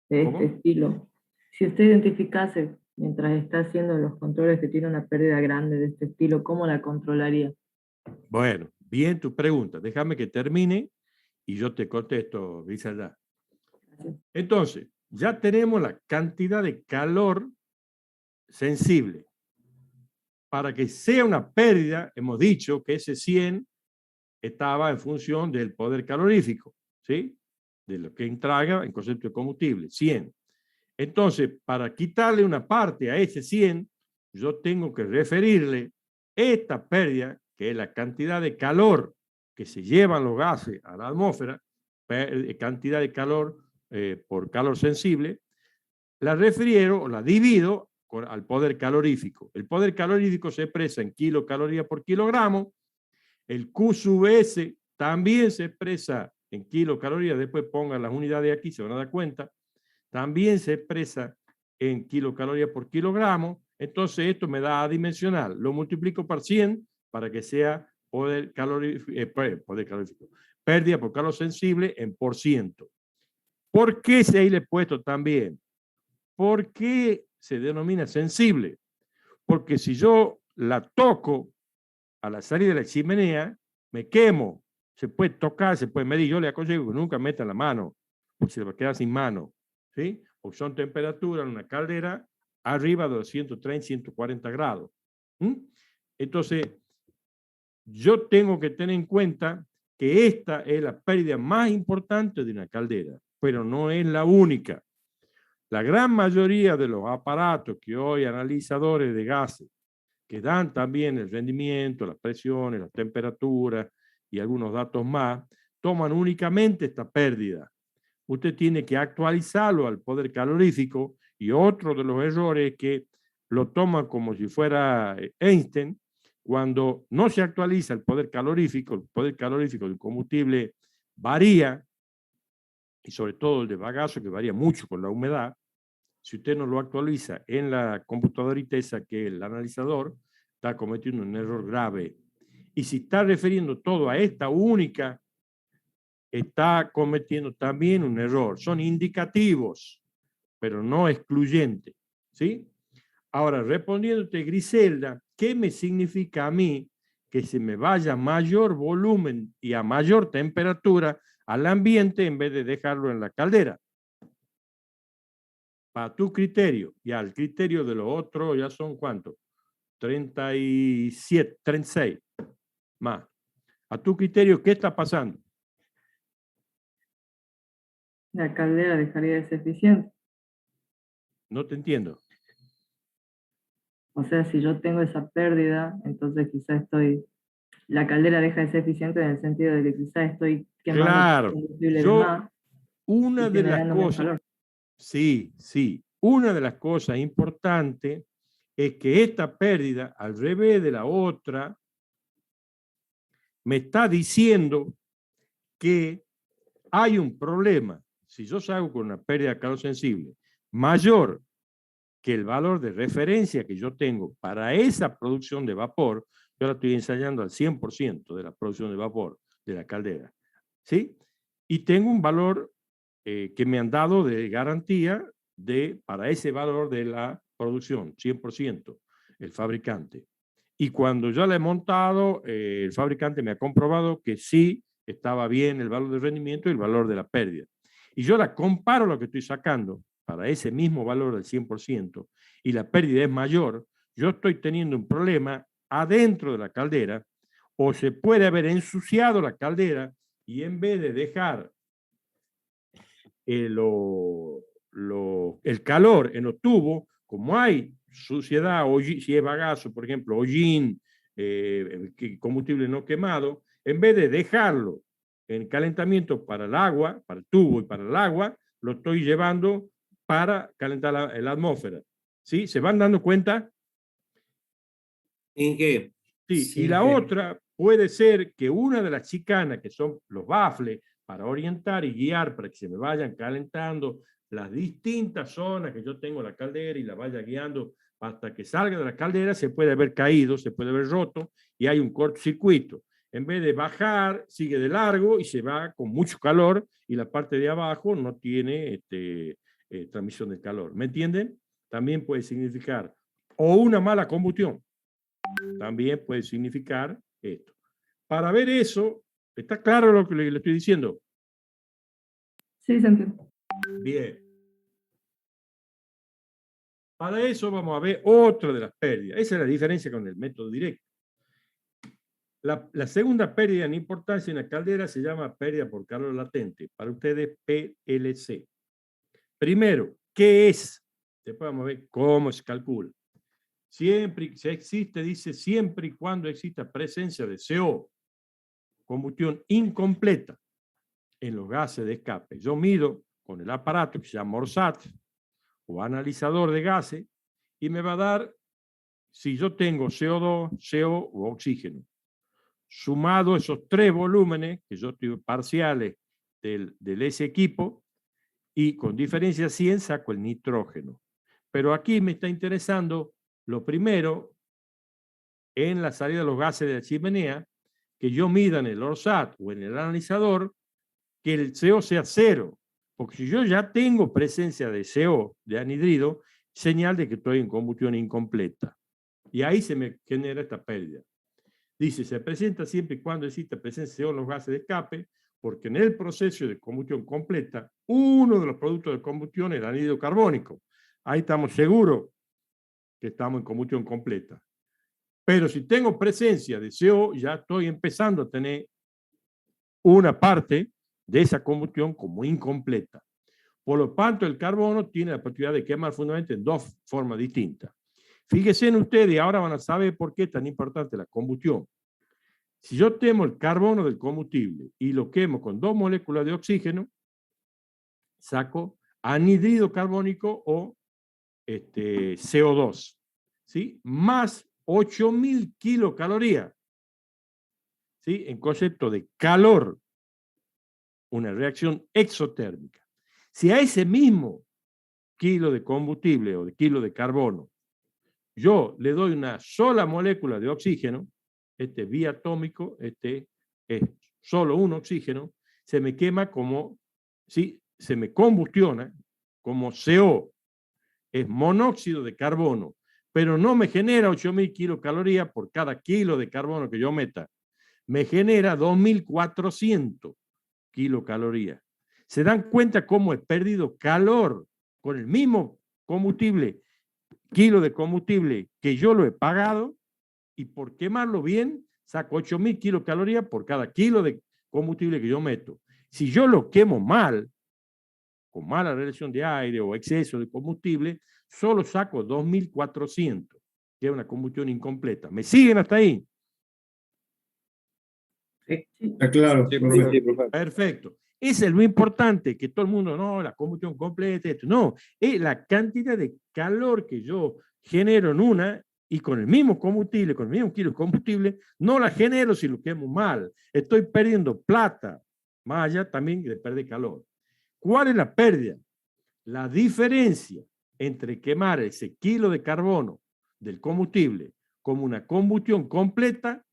de ¿Cómo? este estilo, si usted identificase mientras está haciendo los controles que tiene una pérdida grande de este estilo, ¿cómo la controlaría? Bueno, bien tu pregunta. Déjame que termine y yo te contesto, Griselda. Gracias. Entonces, ya tenemos la cantidad de calor sensible. Para que sea una pérdida, hemos dicho que ese 100 estaba en función del poder calorífico, ¿sí? De lo que entraga en concepto de combustible, 100. Entonces, para quitarle una parte a ese 100, yo tengo que referirle esta pérdida, que es la cantidad de calor que se llevan los gases a la atmósfera, cantidad de calor por calor sensible, la refiero o la divido al poder calorífico. El poder calorífico se expresa en kilocalorías por kilogramo. El Q sub S también se expresa en kilocalorías. Después pongan las unidades aquí, se van a dar cuenta. También se expresa en kilocalorías por kilogramo. Entonces esto me da adimensional. Lo multiplico por 100 para que sea poder calorífico. Pérdida por calor sensible en por ciento. ¿Por qué ahí le he puesto también? ¿Por qué se denomina sensible? Porque si yo la toco a la salida de la chimenea, me quemo. Se puede tocar, se puede medir. Yo le aconsejo que nunca meta la mano, porque se va a quedar sin mano. ¿Sí? Porque son temperaturas en una caldera arriba de los 130, 140 grados. ¿Mm? Entonces, yo tengo que tener en cuenta que esta es la pérdida más importante de una caldera, pero no es la única. La gran mayoría de los aparatos que hoy analizadores de gases, que dan también el rendimiento, las presiones, las temperaturas y algunos datos más, toman únicamente esta pérdida. Usted tiene que actualizarlo al poder calorífico y otro de los errores es que lo toman como si fuera Einstein, cuando no se actualiza el poder calorífico del combustible varía, y sobre todo el de bagazo que varía mucho con la humedad. Si usted no lo actualiza en la computadorita esa que es el analizador, está cometiendo un error grave. Y si está refiriendo todo a esta única, está cometiendo también un error. Son indicativos, pero no excluyentes. ¿Sí? Ahora, respondiéndote, Griselda, ¿qué me significa a mí que se me vaya mayor volumen y a mayor temperatura al ambiente en vez de dejarlo en la caldera? Para tu criterio, y al criterio de los otros, ya son ¿cuántos? 37, 36 más. A tu criterio, ¿qué está pasando? La caldera dejaría de ser eficiente. No te entiendo. O sea, si yo tengo esa pérdida, entonces quizás la caldera deja de ser eficiente en el sentido de que quizás estoy quemando Claro, combustible de yo, más una y de las generando menos cosas, calor. sí, una de las cosas importantes es que esta pérdida, al revés de la otra, me está diciendo que hay un problema. Si yo salgo con una pérdida de calor sensible mayor que el valor de referencia que yo tengo para esa producción de vapor, yo la estoy ensayando al 100% de la producción de vapor de la caldera, ¿sí? Y tengo un valor que me han dado de garantía para ese valor de la producción, 100%, el fabricante. Y cuando yo la he montado, el fabricante me ha comprobado que sí estaba bien el valor de rendimiento y el valor de la pérdida. Y yo la comparo lo que estoy sacando para ese mismo valor del 100% y la pérdida es mayor, yo estoy teniendo un problema adentro de la caldera o se puede haber ensuciado la caldera y en vez de dejar el calor en los tubos, como hay suciedad, si es bagazo, por ejemplo, hollín, combustible no quemado, en vez de dejarlo en calentamiento para el agua, para el tubo y para el agua, lo estoy llevando para calentar la atmósfera. ¿Sí? ¿Se van dando cuenta? ¿En qué? Sí, Sí, y la pero- otra puede ser que una de las chicanas, que son los bafles, para orientar y guiar, para que se me vayan calentando las distintas zonas que yo tengo en la caldera y la vaya guiando hasta que salga de la caldera, se puede haber caído, se puede haber roto y hay un cortocircuito. En vez de bajar, sigue de largo y se va con mucho calor y la parte de abajo no tiene transmisión de calor. ¿Me entienden? También puede significar o una mala combustión. También puede significar esto. Para ver eso, ¿está claro lo que le estoy diciendo? Sí, se entiende. Bien. Para eso vamos a ver otra de las pérdidas. Esa es la diferencia con el método directo. La segunda pérdida en importancia en la caldera se llama pérdida por calor latente. Para ustedes, PLC. Primero, ¿qué es? Después vamos a ver cómo se calcula. Siempre se existe, dice, siempre y cuando exista presencia de CO, combustión incompleta en los gases de escape. Yo mido con el aparato que se llama ORSAT o analizador de gases y me va a dar si yo tengo CO2, CO o oxígeno. Sumado esos tres volúmenes, que yo estoy parciales del ese equipo, y con diferencia 100 saco el nitrógeno. Pero aquí me está interesando lo primero en la salida de los gases de la chimenea, que yo mida en el ORSAT o en el analizador, que el CO sea cero. Porque si yo ya tengo presencia de CO, de anhidrido, señal de que estoy en combustión incompleta. Y ahí se me genera esta pérdida. Dice, se presenta siempre y cuando exista presencia de CO en los gases de escape, porque en el proceso de combustión completa, uno de los productos de combustión es el anhídrido carbónico. Ahí estamos seguros que estamos en combustión completa. Pero si tengo presencia de CO, ya estoy empezando a tener una parte de esa combustión como incompleta. Por lo tanto, el carbono tiene la propiedad de quemar fundamentalmente en dos formas distintas. Fíjense en ustedes y ahora van a saber por qué es tan importante la combustión. Si yo tengo el carbono del combustible y lo quemo con dos moléculas de oxígeno, saco anhídrido carbónico o CO2, ¿sí? Más 8.000 kilocalorías, ¿sí? En concepto de calor, una reacción exotérmica. Si a ese mismo kilo de combustible o de kilo de carbono yo le doy una sola molécula de oxígeno, biatómico, es solo un oxígeno, se me quema como, ¿sí? Se me combustiona como CO, es monóxido de carbono, pero no me genera 8.000 kilocalorías por cada kilo de carbono que yo meta, me genera 2.400 kilocalorías. ¿Se dan cuenta cómo he perdido calor con el mismo combustible, kilo de combustible que yo lo he pagado? Y por quemarlo bien, saco 8.000 kilocalorías por cada kilo de combustible que yo meto. Si yo lo quemo mal, con mala relación de aire o exceso de combustible, solo saco 2.400, que es una combustión incompleta. ¿Me siguen hasta ahí? Está claro. Sí, profe. sí, profe. Perfecto. Ese es lo importante, que todo el mundo, no, la combustión completa, esto. No, es la cantidad de calor que yo genero en una y con el mismo combustible, con el mismo kilo de combustible, no la genero si lo quemo mal. Estoy perdiendo plata, más allá también de perder calor. ¿Cuál es la pérdida? La diferencia entre quemar ese kilo de carbono del combustible como una combustión completa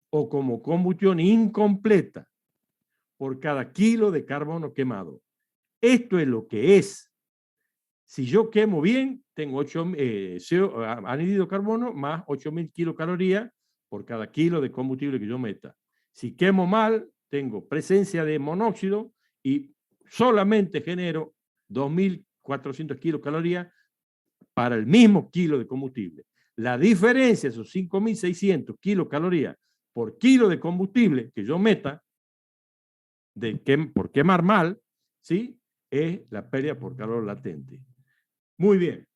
o como combustión incompleta por cada kilo de carbono quemado. Esto es lo que es. Si yo quemo bien, tengo anhídrido de carbono más 8.000 kilocalorías por cada kilo de combustible que yo meta. Si quemo mal, tengo presencia de monóxido y solamente genero 2.400 kilocalorías para el mismo kilo de combustible. La diferencia, esos 5.600 kilocalorías por kilo de combustible que yo meta por quemar mal, ¿sí?, es la pérdida por calor latente. Muy bien.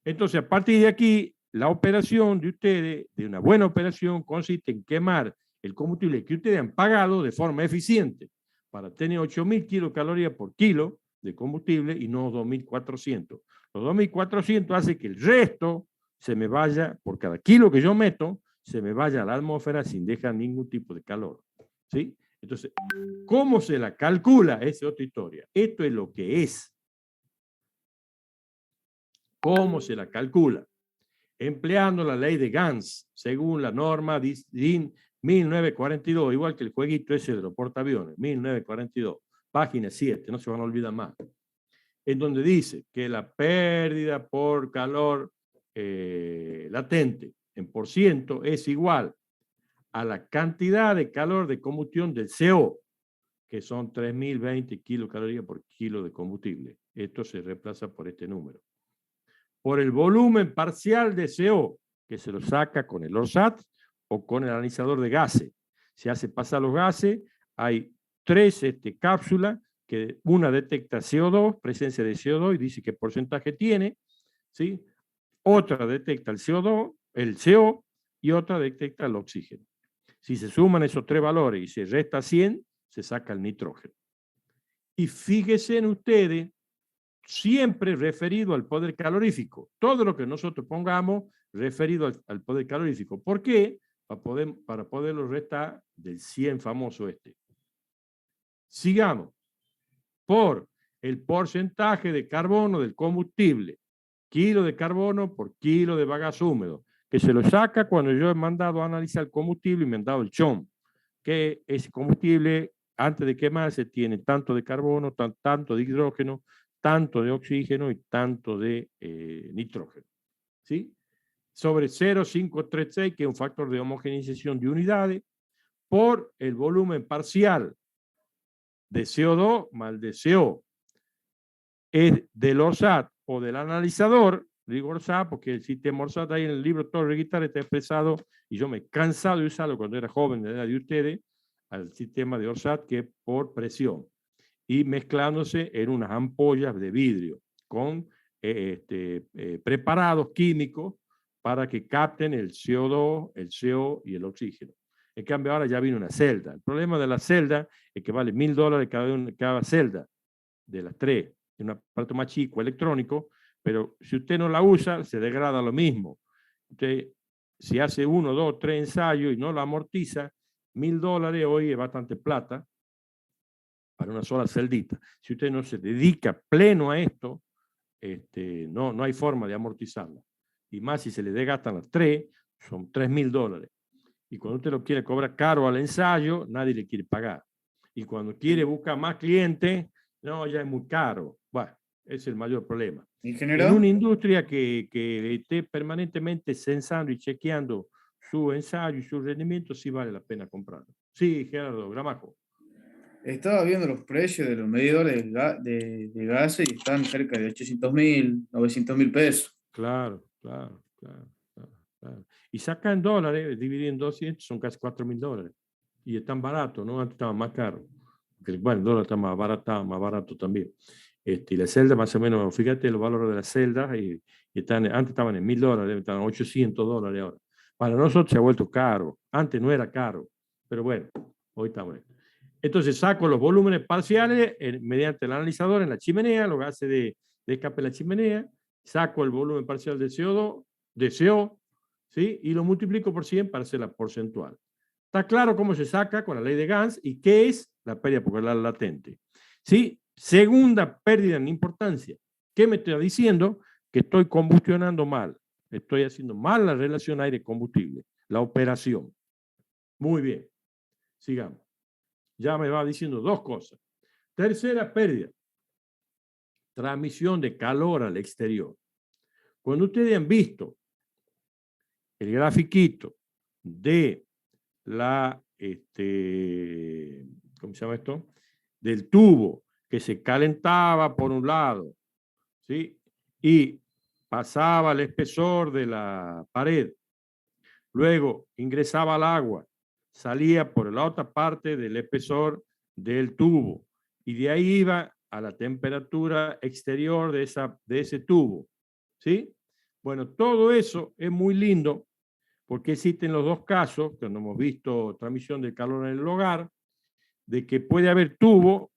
Entonces, a partir de aquí, la operación de ustedes, de una buena operación, consiste en quemar el combustible que ustedes han pagado de forma eficiente para tener 8.000 kilocalorías por kilo de combustible y no 2.400. Los 2.400 hace que el resto se me vaya, por cada kilo que yo meto, se me vaya a la atmósfera sin dejar ningún tipo de calor. ¿Sí? Entonces, ¿cómo se la calcula? Esa es otra historia. Esto es lo que es. ¿Cómo se la calcula? Empleando la ley de Gans, según la norma DIN 1942, igual que el jueguito ese de los portaaviones, 1942, página 7, no se van a olvidar más, en donde dice que la pérdida por calor latente en por ciento es igual a la cantidad de calor de combustión del CO, que son 3.020 kilocalorías por kilo de combustible. Esto se reemplaza por este número. Por el volumen parcial de CO, que se lo saca con el ORSAT o con el analizador de gases. Se hace pasar los gases, hay 3 cápsulas, que una detecta CO2, presencia de CO2 y dice qué porcentaje tiene, ¿sí? Otra detecta el CO2, el CO, y otra detecta el oxígeno. Si se suman esos 3 valores y se resta 100, se saca el nitrógeno. Y fíjense en ustedes, siempre referido al poder calorífico. Todo lo que nosotros pongamos referido al poder calorífico. ¿Por qué? Para poderlo restar del 100 famoso este. Sigamos. Por el porcentaje de carbono del combustible. Kilo de carbono por kilo de bagazo húmedo. Que se lo saca cuando yo he mandado a analizar el combustible y me han dado el CHOM. Que ese combustible, antes de quemarse, tiene tanto de carbono, tanto de hidrógeno, tanto de oxígeno y tanto de nitrógeno. ¿Sí? Sobre 0,536, que es un factor de homogeneización de unidades, por el volumen parcial de CO2 más el de CO. Es del ORSAT o del analizador, digo ORSAT porque el sistema ORSAT ahí en el libro Torre Guitarra está expresado, y yo me he cansado de usarlo cuando era joven, de la edad de ustedes, al sistema de ORSAT, que es por presión, y mezclándose en unas ampollas de vidrio con preparados químicos para que capten el CO2, el CO y el oxígeno. En cambio, ahora ya viene una celda. El problema de la celda es que vale $1.000 cada celda de las 3. Es un aparato más chico, electrónico, pero si usted no la usa, se degrada lo mismo. Usted, si hace 1, 2, 3 ensayos y no la amortiza, $1.000 hoy es bastante plata para una sola celdita. Si usted no se dedica pleno a esto, no hay forma de amortizarla. Y más si se le desgastan las 3, son $3.000. Y cuando usted lo quiere cobrar caro al ensayo, nadie le quiere pagar. Y cuando quiere buscar más clientes, no, ya es muy caro. Bueno, ese es el mayor problema. Ingeniero. En una industria que esté permanentemente censando y chequeando su ensayo y su rendimiento, sí vale la pena comprarlo. Sí, Gerardo Gramajo. Estaba viendo los precios de los medidores de gases y están cerca de 800.000, 900.000 pesos. Claro. Y sacan $, dividido en 200, son casi $4.000. Y están baratos, ¿no? Antes estaban más caros. Bueno, el dólar está más barato también. Y la celda, más o menos, fíjate los valores de las celdas, y antes estaban en $1.000, estaban $800 ahora. Para nosotros se ha vuelto caro. Antes no era caro, pero bueno, hoy está bueno. Entonces saco los volúmenes parciales mediante el analizador en la chimenea, los gases de escape en la chimenea, saco el volumen parcial de CO2, de CO, ¿sí? Y lo multiplico por 100 para hacer la porcentual. Está claro cómo se saca con la ley de Gans y qué es la pérdida por calor latente. ¿Sí? Segunda pérdida en importancia. ¿Qué me está diciendo? que estoy combustionando mal. Estoy haciendo mal la relación aire-combustible, la operación. Muy bien. Sigamos. Ya me va diciendo dos cosas. Tercera pérdida. Transmisión de calor al exterior. Cuando ustedes han visto el grafiquito de la, ¿cómo se llama esto? Del tubo que se calentaba por un lado, ¿sí? Y pasaba el espesor de la pared. Luego ingresaba el agua, salía por la otra parte del espesor del tubo y de ahí iba a la temperatura exterior de ese tubo, ¿sí? Bueno, todo eso es muy lindo porque existen los dos casos, cuando hemos visto transmisión del calor en el hogar, de que puede haber tubo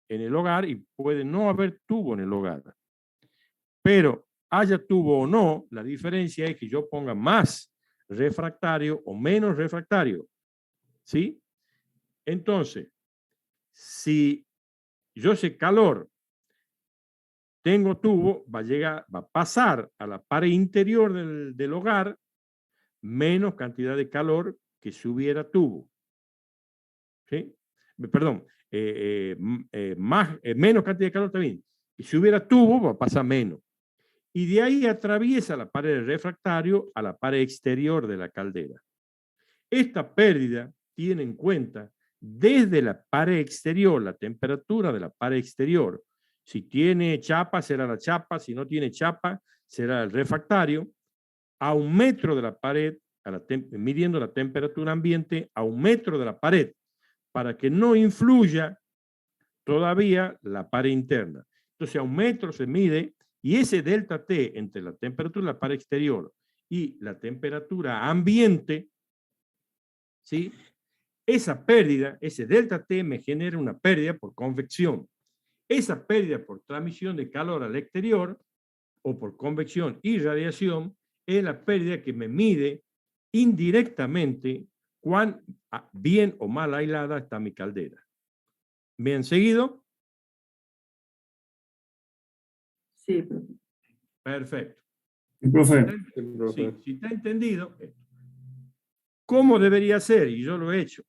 en el hogar y puede no haber tubo en el hogar. Pero haya tubo o no, la diferencia es que yo ponga más refractario o menos refractario, ¿sí? Entonces, si yo sé calor, tengo tubo, va a pasar a la pared interior del hogar menos cantidad de calor que si hubiera tubo. ¿Sí? Perdón, menos cantidad de calor también. Y si hubiera tubo, va a pasar menos. Y de ahí atraviesa la pared del refractario a la pared exterior de la caldera. Esta pérdida tiene en cuenta desde la pared exterior, la temperatura de la pared exterior. Si tiene chapa, será la chapa. Si no tiene chapa, será el refractario. A 1 metro de la pared, midiendo la temperatura ambiente, a 1 metro de la pared, para que no influya todavía la pared interna. Entonces, a 1 metro se mide y ese delta T entre la temperatura de la pared exterior y la temperatura ambiente, ¿sí? Esa pérdida, ese delta T me genera una pérdida por convección. Esa pérdida por transmisión de calor al exterior o por convección y radiación es la pérdida que me mide indirectamente cuán bien o mal aislada está mi caldera. ¿Me han seguido? Sí, profe. Sí, Perfecto. profe. Sí, si está entendido, ¿cómo debería ser? Y yo lo he hecho.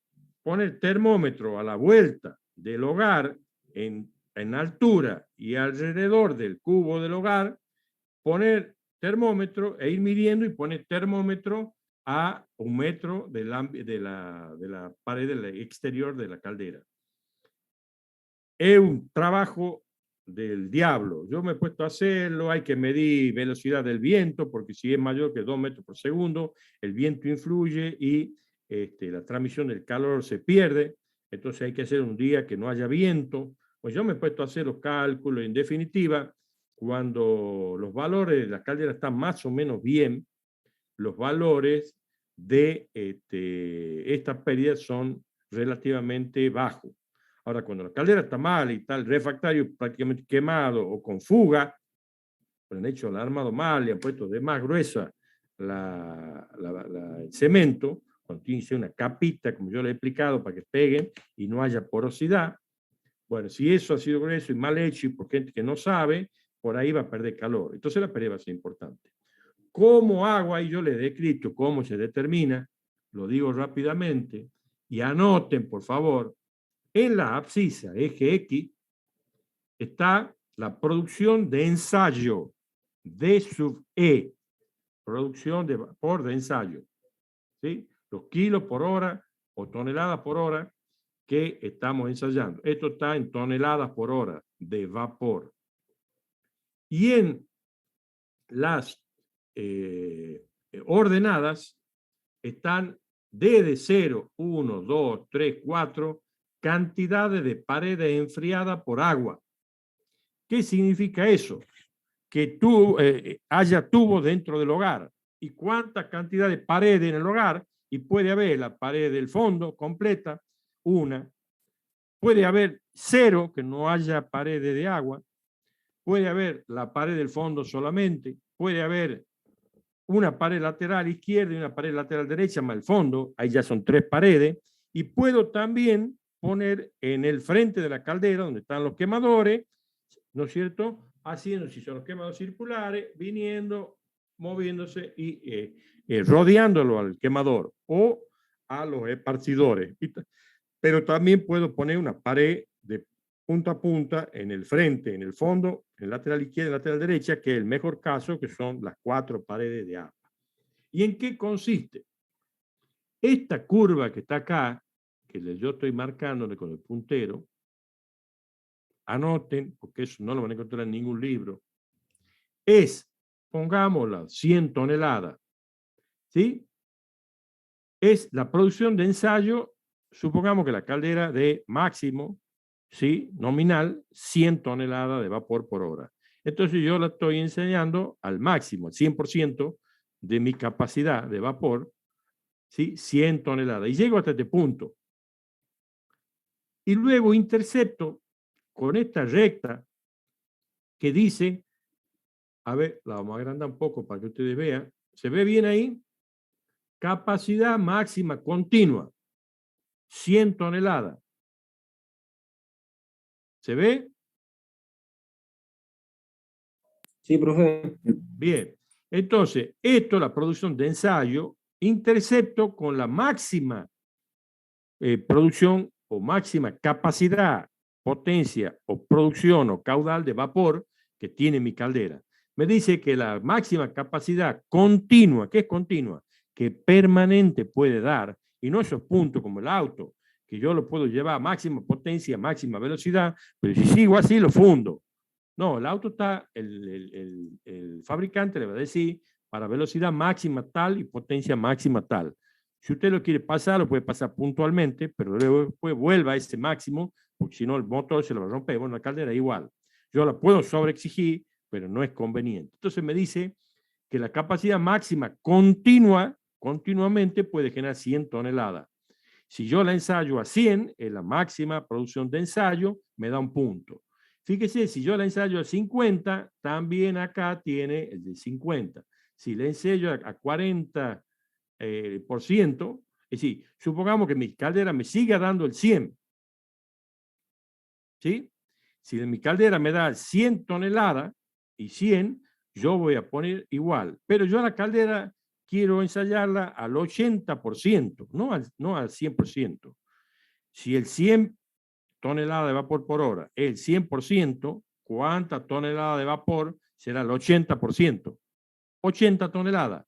Poner termómetro a la vuelta del hogar en altura y alrededor del cubo del hogar, poner termómetro e ir midiendo y poner termómetro a 1 metro de la pared exterior de la caldera. Es un trabajo del diablo. Yo me he puesto a hacerlo, hay que medir velocidad del viento, porque si es mayor que 2 metros por segundo, el viento influye y la transmisión del calor se pierde. Entonces hay que hacer un día que no haya viento. Pues yo me he puesto a hacer los cálculos. En definitiva, cuando los valores de la caldera están más o menos bien, los valores de estas pérdidas son relativamente bajos. Ahora, cuando la caldera está mal y está el refractario prácticamente quemado o con fuga, pues han hecho, la han armado mal y han puesto de más gruesa el cemento, cuando tiene que ser una capita, como yo le he explicado, para que peguen y no haya porosidad. Bueno, si eso ha sido grueso y mal hecho y por gente que no sabe, por ahí va a perder calor. Entonces la pérdida va a ser importante. ¿Cómo hago? Ahí yo le he descrito cómo se determina, lo digo rápidamente, y anoten, por favor, en la abscisa eje X está la producción de ensayo, D sub E, producción de vapor de ensayo, ¿sí? Los kilos por hora o toneladas por hora que estamos ensayando. Esto está en toneladas por hora de vapor. Y en las ordenadas están desde 0, 1, 2, 3, 4, cantidades de paredes enfriadas por agua. ¿Qué significa eso? Que haya tubo dentro del hogar. ¿Y cuánta cantidad de paredes en el hogar? Y puede haber la pared del fondo completa, una. Puede haber 0, que no haya paredes de agua. Puede haber la pared del fondo solamente. Puede haber una pared lateral izquierda y una pared lateral derecha, más el fondo. Ahí ya son 3 paredes. Y puedo también poner en el frente de la caldera, donde están los quemadores, ¿no es cierto?, haciendo, si son los quemados circulares, viniendo, moviéndose y rodeándolo al quemador o a los esparcidores. Pero también puedo poner una pared de punta a punta en el frente, en el fondo, en el lateral izquierda y el lateral derecha, que es el mejor caso, que son las 4 paredes de APA. ¿Y en qué consiste? Esta curva que está acá, que yo estoy marcándole con el puntero, anoten, porque eso no lo van a encontrar en ningún libro, es, pongámosla, 100 toneladas, ¿sí? Es la producción de ensayo, supongamos que la caldera de máximo, ¿sí? Nominal, 100 toneladas de vapor por hora. Entonces yo la estoy enseñando al máximo, al 100% de mi capacidad de vapor, ¿sí? 100 toneladas. Y llego hasta este punto. Y luego intercepto con esta recta que dice, a ver, la vamos a agrandar un poco para que ustedes vean. ¿Se ve bien ahí? Capacidad máxima continua, 100 toneladas. ¿Se ve? Sí, profe. Bien. Entonces, esto, la producción de ensayo, intercepto con la máxima producción o máxima capacidad, potencia o producción o caudal de vapor que tiene mi caldera. Me dice que la máxima capacidad continua, ¿qué es continua? Que permanente puede dar, y no esos puntos como el auto, que yo lo puedo llevar a máxima potencia, máxima velocidad, pero si sigo así lo fundo. No, el auto está, el fabricante le va a decir para velocidad máxima tal y potencia máxima tal. Si usted lo quiere pasar, lo puede pasar puntualmente, pero luego después vuelva a ese máximo, porque si no el motor se lo va a romper. Bueno, la caldera igual. Yo la puedo sobreexigir, pero no es conveniente. Entonces me dice que la capacidad máxima continuamente puede generar 100 toneladas. Si yo la ensayo a 100, en la máxima producción de ensayo, me da un punto. Fíjese, si yo la ensayo a 50, también acá tiene el de 50. Si la ensayo a 40%, es decir, supongamos que mi caldera me siga dando el 100. ¿Sí? Si mi caldera me da 100 toneladas y 100, yo voy a poner igual. Pero yo a la caldera quiero ensayarla al 80%, no al 100%. Si el 100 toneladas de vapor por hora es el 100%, ¿cuántas toneladas de vapor será el 80%? 80 toneladas.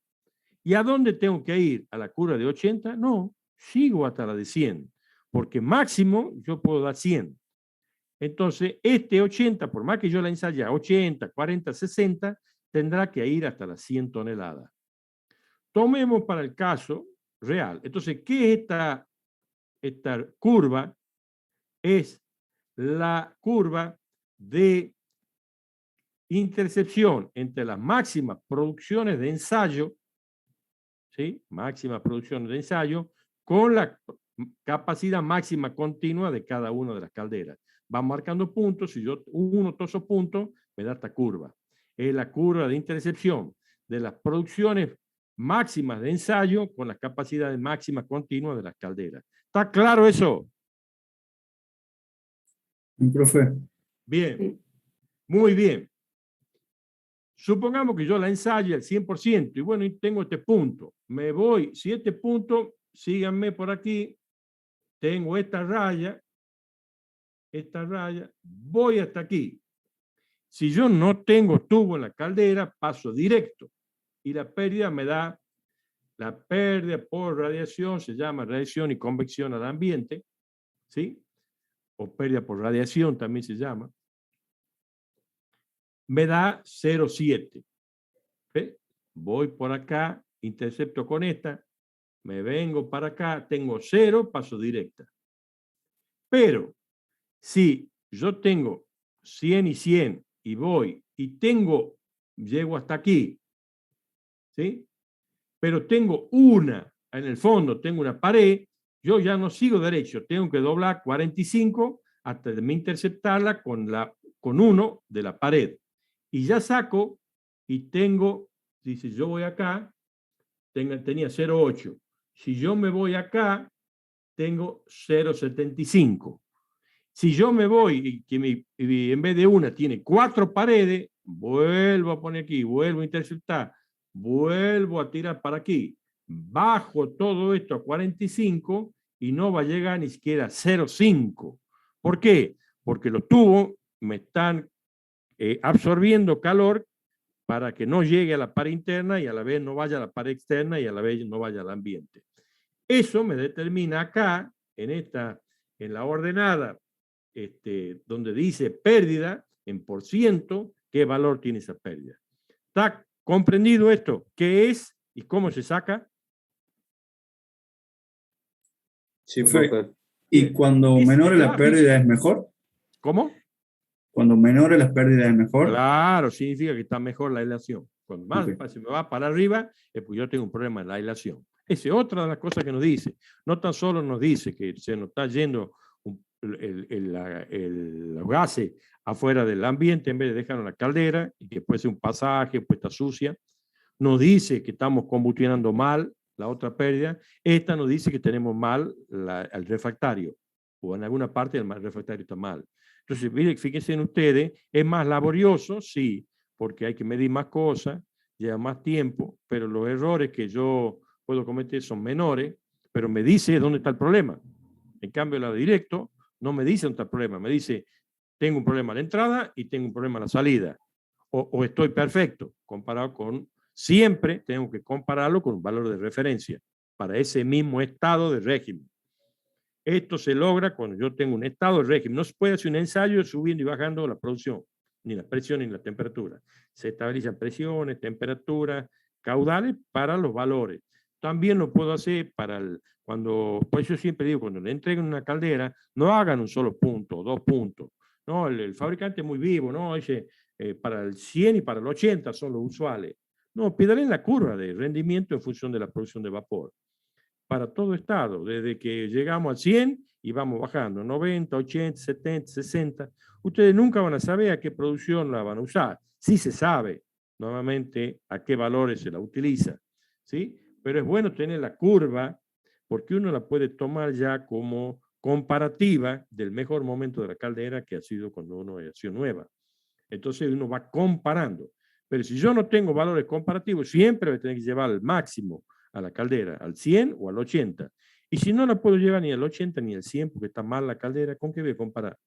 ¿Y a dónde tengo que ir? ¿A la curva de 80? No, sigo hasta la de 100, porque máximo yo puedo dar 100. Entonces, este 80, por más que yo la ensaye a 80, 40, 60, tendrá que ir hasta las 100 toneladas. Tomemos para el caso real. Entonces, ¿qué es esta curva? Es la curva de intercepción entre las máximas producciones de ensayo, ¿sí? Máximas producciones de ensayo, con la capacidad máxima continua de cada una de las calderas. Va marcando puntos, si yo uno todos esos puntos, me da esta curva. Es la curva de intercepción de las producciones máximas de ensayo con las capacidades máximas continuas de las calderas. ¿Está claro eso? Profe. Bien, muy bien. Supongamos que yo la ensayo al 100% y bueno, tengo este punto. Me voy, si este punto, síganme por aquí, tengo esta raya, voy hasta aquí. Si yo no tengo tubo en la caldera, paso directo y la pérdida me da, la pérdida por radiación se llama radiación y convección al ambiente, ¿sí? O pérdida por radiación también se llama. Me da 0,7. ¿Sí? Voy por acá, intercepto con esta, me vengo para acá, tengo 0, paso directa. Pero si yo tengo 100 y 100 y voy y llego hasta aquí, ¿sí? Pero tengo en el fondo tengo una pared, yo ya no sigo derecho, tengo que doblar 45 hasta de interceptarla con uno de la pared. Y ya saco y tengo, dice, yo voy acá, tenía 0,8. Si yo me voy acá, tengo 0,75. Si yo me voy y en vez de una tiene 4 paredes, vuelvo a poner aquí, vuelvo a interceptar, vuelvo a tirar para aquí, bajo todo esto a 45 y no va a llegar ni siquiera a 0,5. ¿Por qué? Porque los tubos me están absorbiendo calor para que no llegue a la pared interna y a la vez no vaya a la pared externa y a la vez no vaya al ambiente. Eso me determina acá, en la ordenada, donde dice pérdida en por ciento, qué valor tiene esa pérdida. ¿Está comprendido esto? ¿Qué es y cómo se saca? Sí, Perfecto. profe. ¿Y cuando Ese menores las gráfico- pérdidas es mejor? ¿Cómo? Cuando menores las pérdidas es mejor. Claro, significa que está mejor la aislación. Cuando más Ok. se me va para arriba, es porque yo tengo un problema en la aislación. Esa es otra de las cosas que nos dice. No tan solo nos dice que se nos está yendo los gases afuera del ambiente en vez de dejarlo en la caldera y que puede ser un pasaje, pues está sucia. Nos dice que estamos combustionando mal la otra pérdida. Esta nos dice que tenemos mal el refractario o en alguna parte el refractario está mal. Entonces, fíjense en ustedes, es más laborioso, sí, porque hay que medir más cosas, lleva más tiempo, pero los errores que yo puedo cometer son menores, pero me dice dónde está el problema. En cambio, la de directo no me dice dónde está el problema, me dice, tengo un problema a la entrada y tengo un problema a la salida, o estoy perfecto, comparado con, siempre tengo que compararlo con un valor de referencia para ese mismo estado de régimen. Esto se logra cuando yo tengo un estado de régimen. No se puede hacer un ensayo subiendo y bajando la producción, ni la presión ni la temperatura. Se estabilizan presiones, temperaturas, caudales para los valores. También lo puedo hacer por eso siempre digo, cuando le entreguen una caldera, no hagan un solo punto, 2 puntos. No, el fabricante es muy vivo, ¿no? Dice, para el 100 y para el 80 son los usuales. No, pídale la curva de rendimiento en función de la producción de vapor. Para todo estado, desde que llegamos al 100 y vamos bajando, 90, 80, 70, 60. Ustedes nunca van a saber a qué producción la van a usar. Sí se sabe, normalmente, a qué valores se la utiliza, ¿sí? Pero es bueno tener la curva, porque uno la puede tomar ya como comparativa del mejor momento de la caldera que ha sido cuando uno ha sido nueva. Entonces uno va comparando. Pero si yo no tengo valores comparativos, siempre voy a tener que llevar al máximo a la caldera, al 100 o al 80. Y si no la puedo llevar ni al 80 ni al 100 porque está mal la caldera, ¿con qué voy a comparar?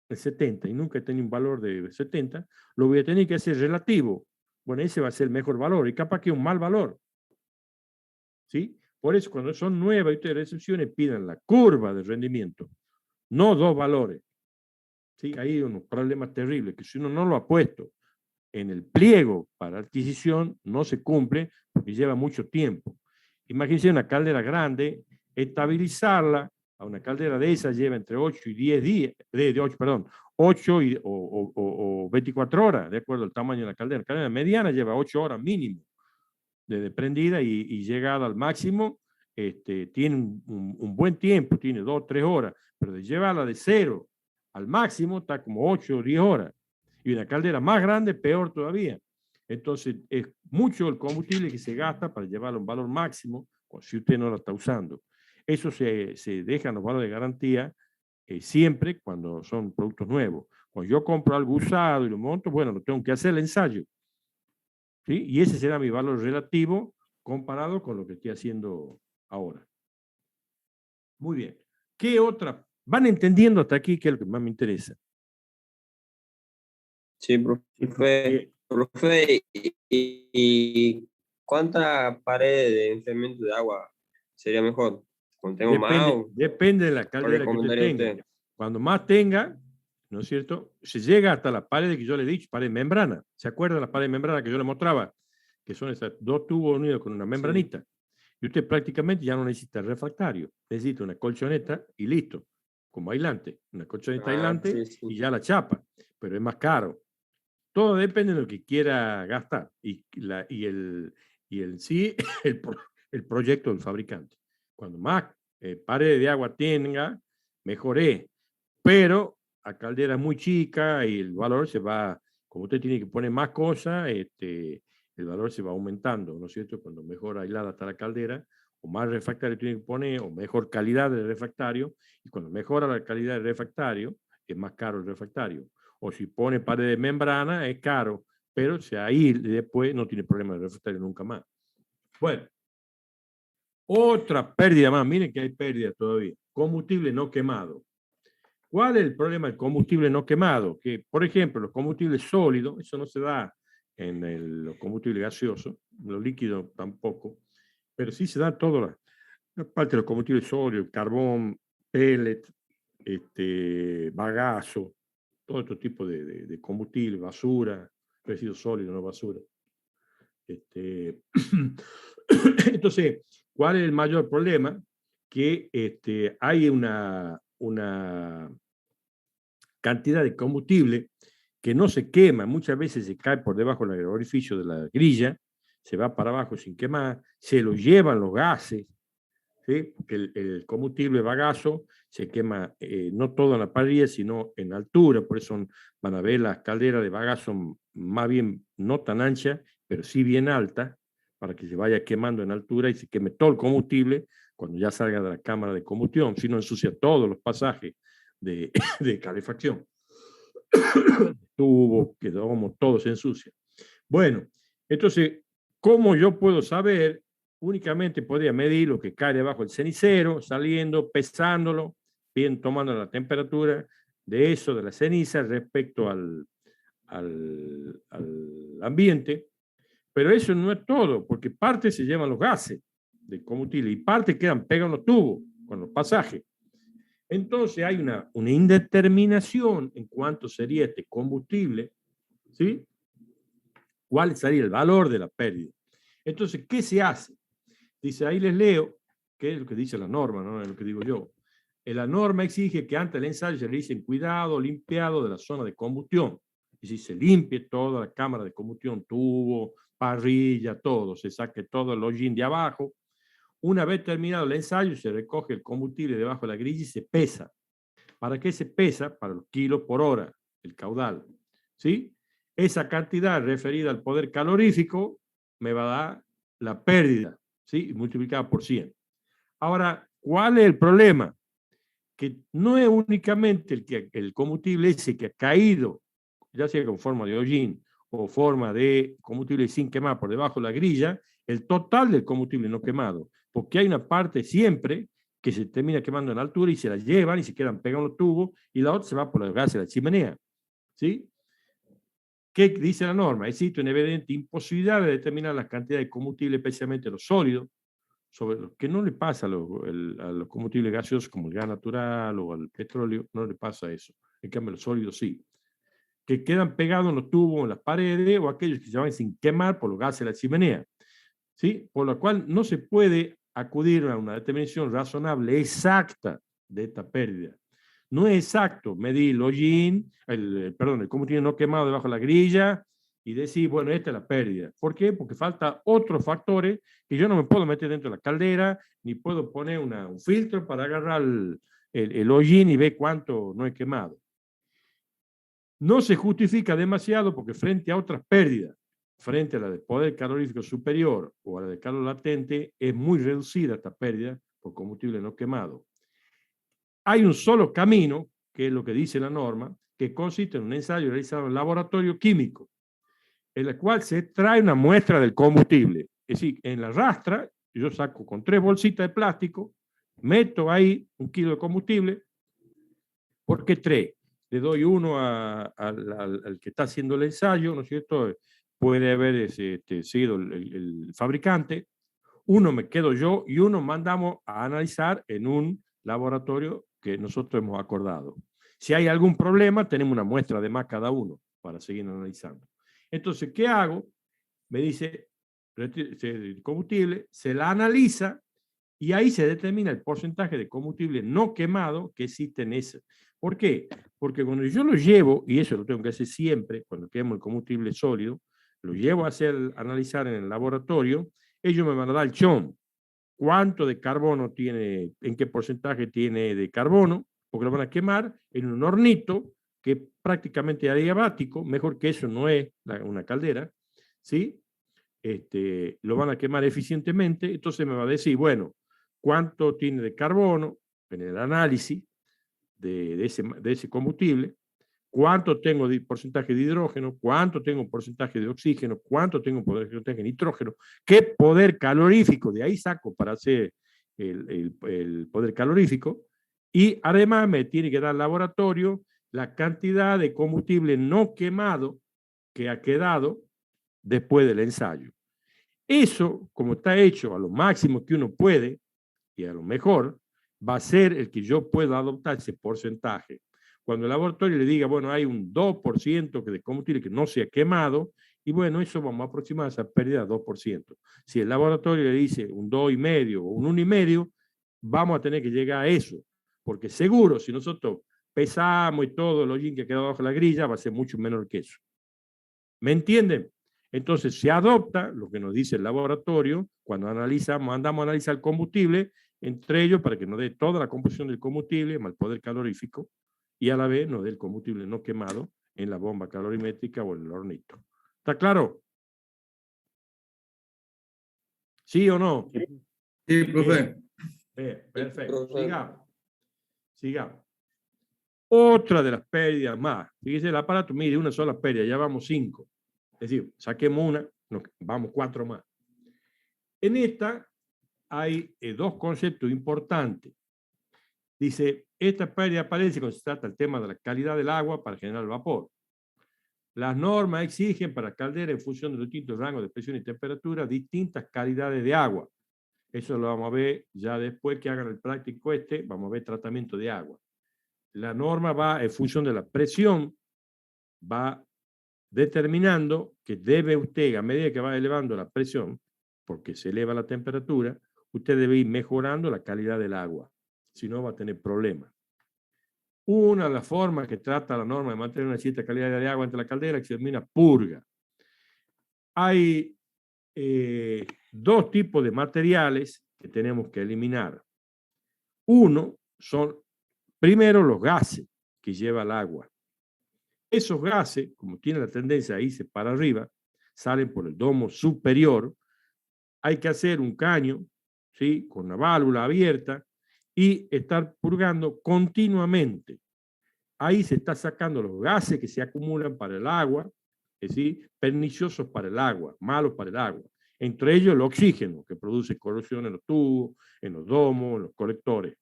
El 70, y nunca he tenido un valor de 70, lo voy a tener que hacer relativo. Bueno, ese va a ser el mejor valor, y capaz que un mal valor. ¿Sí? Por eso, cuando son nuevas y ustedes recepciones, pidan la curva de rendimiento, no 2 valores. ¿Sí? Ahí hay unos problemas terribles, que si uno no lo ha puesto en el pliego para adquisición, no se cumple porque lleva mucho tiempo. Imagínense una caldera grande, estabilizarla a una caldera de esa lleva entre 8 y 10 días, 8 o 24 horas, de acuerdo al tamaño de la caldera. La caldera mediana lleva 8 horas mínimo de prendida y llegada al máximo, tiene un buen tiempo, tiene 2 o 3 horas, pero de llevarla de 0 al máximo está como 8 o 10 horas. Y una caldera más grande, peor todavía. Entonces, es mucho el combustible que se gasta para llevarlo a un valor máximo, si usted no lo está usando. Eso se deja en los valores de garantía siempre cuando son productos nuevos. Cuando yo compro algo usado y lo monto, bueno, lo tengo que hacer el ensayo. ¿Sí? Y ese será mi valor relativo comparado con lo que estoy haciendo ahora. Muy bien. ¿Qué otra? ¿Van entendiendo hasta aquí qué es lo que más me interesa? Sí, profe. Profe, ¿y cuántas paredes de enfriamiento de agua sería mejor? ¿Cuando tengo más Depende de la o caldera que usted recomendaría tenga. usted? Cuando más tenga, ¿no es cierto? Se llega hasta la pared que yo le he dicho, pared membrana. ¿Se acuerdan de la pared membrana que yo le mostraba? Que son esas 2 tubos unidos con una membranita. Y usted prácticamente ya no necesita refractario. Necesita una colchoneta y listo. Como aislante. Una colchoneta aislante y ya la chapa. Pero es más caro. Todo depende de lo que quiera gastar. Y el proyecto del fabricante. Cuando más pared de agua tenga, mejor es. Pero a caldera muy chica y el valor se va, como usted tiene que poner más cosas, el valor se va aumentando, ¿no es cierto? Cuando mejor aislada está la caldera, o más refractario tiene que poner, o mejor calidad de refractario, y cuando mejora la calidad del refractario, es más caro el refractario. O si pone pared de membrana, es caro, pero si ahí después no tiene problema de refractario nunca más. Bueno, otra pérdida más, miren que hay pérdida todavía. Combustible no quemado. ¿Cuál es el problema del combustible no quemado? Que, por ejemplo, los combustibles sólidos, eso no se da en los combustibles gaseosos, los líquidos tampoco, pero sí se da toda la parte de los combustibles sólidos, carbón, pellet, bagazo, todo este tipo de combustible, basura, residuos sólidos, no basura. Entonces, ¿cuál es el mayor problema? Que hay una cantidad de combustible que no se quema, muchas veces se cae por debajo del orificio de la grilla, se va para abajo sin quemar, se lo llevan los gases, ¿sí? Porque el combustible bagazo se quema no todo en la parrilla, sino en altura, por eso van a ver las calderas de bagazo más bien no tan anchas, pero sí bien altas, para que se vaya quemando en altura y se queme todo el combustible cuando ya salga de la cámara de combustión, si no ensucia todos los pasajes de calefacción. Tubo, que todo se ensucia. Bueno, entonces, ¿cómo yo puedo saber? Únicamente podría medir lo que cae debajo del cenicero, saliendo, pesándolo, bien tomando la temperatura de eso, de la ceniza, respecto al ambiente. Pero eso no es todo, porque parte se llevan los gases del combustible y parte quedan pegados en los tubos con los pasajes. Entonces hay una indeterminación en cuánto sería este combustible, ¿sí? ¿Cuál sería el valor de la pérdida? Entonces, ¿qué se hace? Dice, ahí les leo, qué es lo que dice la norma, no es lo que digo yo. La norma exige que antes del ensayo se realice cuidado, limpiado de la zona de combustión. Y si se limpie toda la cámara de combustión, tubo, parrilla, todo, se saque todo el hollín de abajo. Una vez terminado el ensayo, se recoge el combustible debajo de la grilla y se pesa. ¿Para qué se pesa? Para los kilos por hora, el caudal. ¿Sí? Esa cantidad referida al poder calorífico me va a dar la pérdida, ¿sí? Multiplicada por 100. Ahora, ¿cuál es el problema? Que no es únicamente el combustible ese que ha caído, ya sea con forma de hollín o forma de combustible sin quemar por debajo de la grilla, el total del combustible no quemado, porque hay una parte siempre que se termina quemando en altura y se la llevan y se quedan pegados en los tubos y la otra se va por los gases de la chimenea. ¿Sí? ¿Qué dice la norma? Existe una evidente imposibilidad de determinar la cantidad de combustible, especialmente los sólidos, sobre lo que no le pasa a los combustibles gaseosos como el gas natural o al petróleo, no le pasa eso. En cambio, los sólidos sí. Que quedan pegados en los tubos, en las paredes, o aquellos que se van sin quemar por los gases de la chimenea. ¿Sí? Por lo cual no se puede acudir a una determinación razonable exacta de esta pérdida. No es exacto medir el hollín, el combustible no quemado debajo de la grilla y decir, bueno, esta es la pérdida. ¿Por qué? Porque falta otros factores que yo no me puedo meter dentro de la caldera, ni puedo poner un filtro para agarrar el hollín y ver cuánto no he quemado. No se justifica demasiado porque frente a otras pérdidas, frente a la de poder calorífico superior o a la de calor latente, es muy reducida esta pérdida por combustible no quemado. Hay un solo camino, que es lo que dice la norma, que consiste en un ensayo realizado en laboratorio químico, en el cual se trae una muestra del combustible. Es decir, en la rastra, yo saco con 3 bolsitas de plástico, meto ahí 1 kilo de combustible. ¿Por qué 3? Le doy uno al que está haciendo el ensayo, ¿no es cierto? Puede haber sido el fabricante. Uno me quedo yo y uno mandamos a analizar en un laboratorio que nosotros hemos acordado. Si hay algún problema, tenemos una muestra de más cada uno para seguir analizando. Entonces, ¿qué hago? Me dice el combustible, se la analiza y ahí se determina el porcentaje de combustible no quemado que existe en ese. ¿Por qué? Porque cuando yo lo llevo, y eso lo tengo que hacer siempre, cuando quemo el combustible sólido, lo llevo a analizar en el laboratorio, ellos me van a dar el chon. ¿Cuánto de carbono tiene, en qué porcentaje tiene de carbono? Porque lo van a quemar en un hornito que es prácticamente adiabático, mejor que eso no es una caldera, ¿sí? Lo van a quemar eficientemente, entonces me va a decir, bueno, ¿cuánto tiene de carbono en el análisis? de ese combustible, cuánto tengo de porcentaje de hidrógeno, cuánto tengo porcentaje de oxígeno, cuánto tengo porcentaje de nitrógeno, qué poder calorífico, de ahí saco para hacer el poder calorífico, y además me tiene que dar al laboratorio la cantidad de combustible no quemado que ha quedado después del ensayo. Eso, como está hecho a lo máximo que uno puede, y a lo mejor, va a ser el que yo pueda adoptar ese porcentaje. Cuando el laboratorio le diga, bueno, hay un 2% de combustible que no se ha quemado, y bueno, eso vamos a aproximar a esa pérdida de 2%. Si el laboratorio le dice un 2,5 o un 1,5, vamos a tener que llegar a eso, porque seguro, si nosotros pesamos y todo el hollín que ha quedado bajo la grilla, va a ser mucho menor que eso. ¿Me entienden? Entonces se adopta lo que nos dice el laboratorio cuando mandamos a analizar el combustible, entre ellos para que nos dé toda la composición del combustible, más el poder calorífico, y a la vez nos dé el combustible no quemado en la bomba calorimétrica o en el hornito. ¿Está claro? ¿Sí o no? Sí, profe. Perfecto. Sigamos. Otra de las pérdidas más. Fíjese, el aparato mide una sola pérdida, ya vamos 5. Es decir, saquemos una, vamos 4 más. En esta hay 2 conceptos importantes. Dice, esta pérdida aparece cuando se trata del tema de la calidad del agua para generar el vapor. Las normas exigen para calderas en función de los distintos rangos de presión y temperatura distintas calidades de agua. Eso lo vamos a ver ya después que hagan el práctico vamos a ver tratamiento de agua. La norma va en función de la presión, va determinando que debe usted, a medida que va elevando la presión, porque se eleva la temperatura, usted debe ir mejorando la calidad del agua, si no va a tener problemas. Una de las formas que trata la norma de mantener una cierta calidad de agua entre la caldera que se denomina purga. Hay 2 tipos de materiales que tenemos que eliminar. Uno son, primero, los gases que lleva el agua. Esos gases, como tienen la tendencia a irse para arriba, salen por el domo superior. Hay que hacer un caño, ¿sí?, con una válvula abierta y estar purgando continuamente. Ahí se está sacando los gases que se acumulan para el agua, es decir, perniciosos para el agua, malos para el agua. Entre ellos el oxígeno, que produce corrosión en los tubos, en los domos, en los colectores.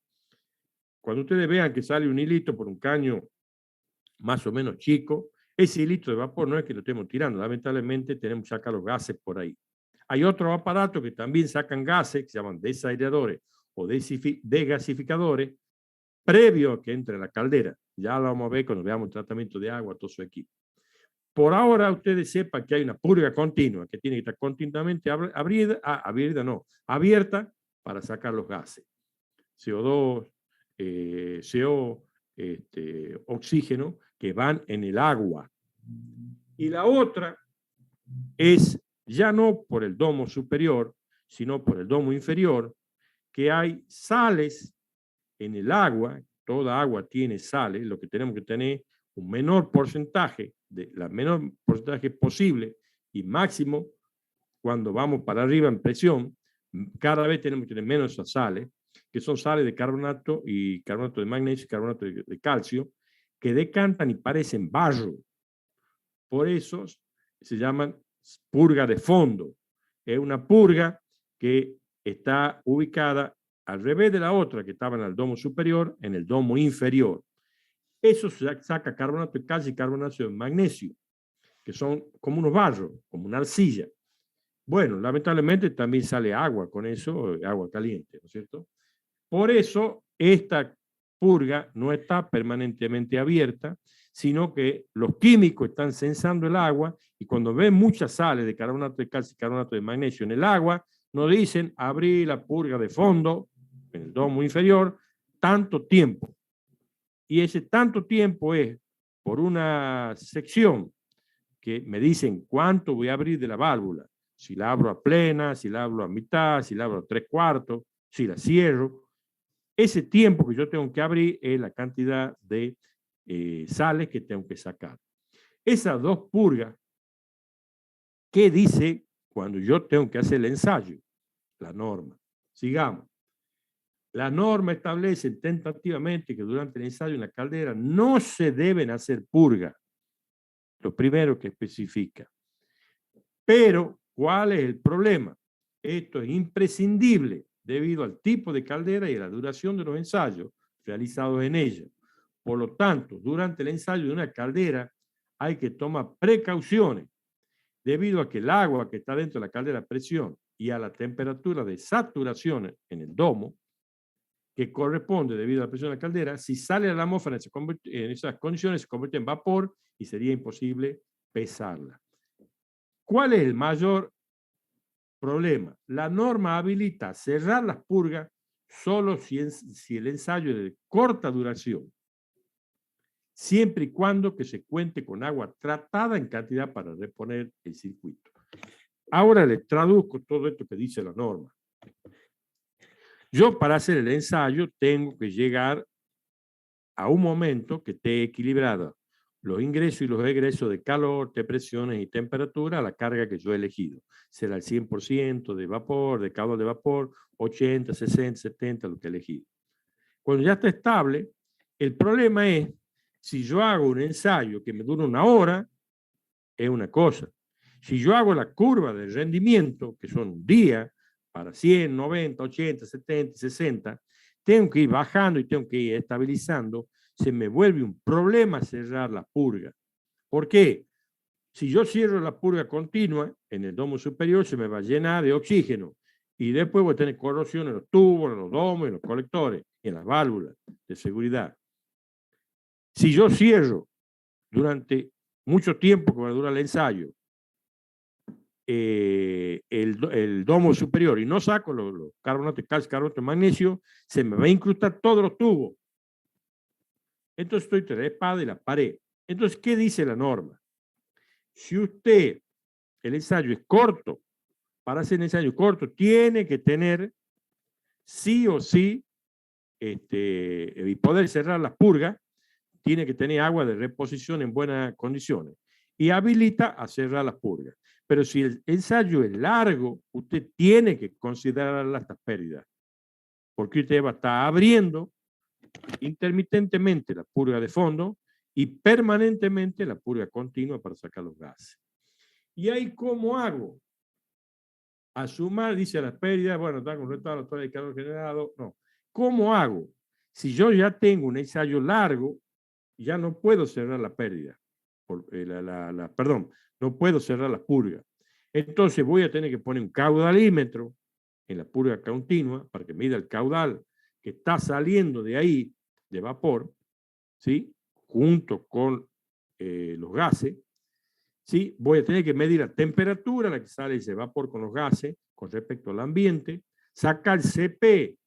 Cuando ustedes vean que sale un hilito por un caño más o menos chico, ese hilito de vapor no es que lo estemos tirando, lamentablemente tenemos que sacar los gases por ahí. Hay otros aparatos que también sacan gases, que se llaman desaireadores o desgasificadores, previo a que entre la caldera. Ya lo vamos a ver cuando veamos el tratamiento de agua, todo su equipo. Por ahora ustedes sepan que hay una purga continua, que tiene que estar continuamente abierta para sacar los gases. CO2, CO, oxígeno, que van en el agua. Y la otra es ya no por el domo superior, sino por el domo inferior, que hay sales en el agua. Toda agua tiene sales, lo que tenemos que tener un menor porcentaje, la menor porcentaje posible y máximo cuando vamos para arriba en presión, cada vez tenemos que tener menos esas sales, que son sales de carbonato y carbonato de magnesio y carbonato de calcio, que decantan y parecen barro. Por eso se llaman purga de fondo. Es una purga que está ubicada al revés de la otra, que estaba en el domo superior, en el domo inferior. Eso saca carbonato de calcio y carbonato de magnesio, que son como unos barros, como una arcilla. Bueno, lamentablemente también sale agua con eso, agua caliente, ¿no es cierto? Por eso esta purga no está permanentemente abierta, sino que los químicos están sensando el agua y cuando ven muchas sales de carbonato de calcio y carbonato de magnesio en el agua, nos dicen abrir la purga de fondo en el domo inferior tanto tiempo. Y ese tanto tiempo es por una sección que me dicen cuánto voy a abrir de la válvula. Si la abro a plena, si la abro a mitad, si la abro a 3/4, si la cierro. Ese tiempo que yo tengo que abrir es la cantidad de sales que tengo que sacar. Esas 2 purgas, ¿qué dice cuando yo tengo que hacer el ensayo? La norma. Sigamos. La norma establece tentativamente que durante el ensayo en la caldera no se deben hacer purgas. Lo primero que especifica. Pero, ¿cuál es el problema? Esto es imprescindible debido al tipo de caldera y a la duración de los ensayos realizados en ella. Por lo tanto, durante el ensayo de una caldera hay que tomar precauciones debido a que el agua que está dentro de la caldera a presión y a la temperatura de saturación en el domo, que corresponde debido a la presión de la caldera, si sale a la atmósfera en esas condiciones se convierte en vapor y sería imposible pesarla. ¿Cuál es el mayor problema? La norma habilita cerrar las purgas solo si el ensayo es de corta duración, siempre y cuando que se cuente con agua tratada en cantidad para reponer el circuito. Ahora les traduzco todo esto que dice la norma. Yo para hacer el ensayo tengo que llegar a un momento que esté equilibrado los ingresos y los egresos de calor, de presiones y temperatura a la carga que yo he elegido. Será el 100% de vapor, de caudal de vapor, 80, 60, 70, lo que he elegido. Cuando ya está estable, el problema es, si yo hago un ensayo que me dura 1 hora, es una cosa. Si yo hago la curva de rendimiento, que son un día, para 100, 90, 80, 70, 60, tengo que ir bajando y tengo que ir estabilizando, se me vuelve un problema cerrar la purga. ¿Por qué? Si yo cierro la purga continua, en el domo superior se me va a llenar de oxígeno y después voy a tener corrosión en los tubos, en los domos, en los colectores, en las válvulas de seguridad. Si yo cierro durante mucho tiempo que va a durar el ensayo, el domo superior y no saco los carbonatos de calcio, carbonato de magnesio, se me va a incrustar todos los tubos. Entonces estoy entre la espada y la pared. Entonces, ¿qué dice la norma? Si usted, el ensayo es corto, para hacer un ensayo corto, tiene que tener sí o sí, y poder cerrar las purgas, tiene que tener agua de reposición en buenas condiciones y habilita a cerrar las purgas. Pero si el ensayo es largo, usted tiene que considerar estas pérdidas, porque usted va a estar abriendo intermitentemente la purga de fondo y permanentemente la purga continua para sacar los gases. ¿Y ahí cómo hago? A sumar, dice las pérdidas, bueno, está completado la toalla de calor generado. No. ¿Cómo hago? Si yo ya tengo un ensayo largo, ya no puedo cerrar la pérdida. Perdón, no puedo cerrar la purga. Entonces voy a tener que poner un caudalímetro en la purga continua para que mida el caudal que está saliendo de ahí de vapor, ¿sí? Junto con los gases, ¿sí? Voy a tener que medir la temperatura a la que sale ese vapor con los gases con respecto al ambiente, sacar CP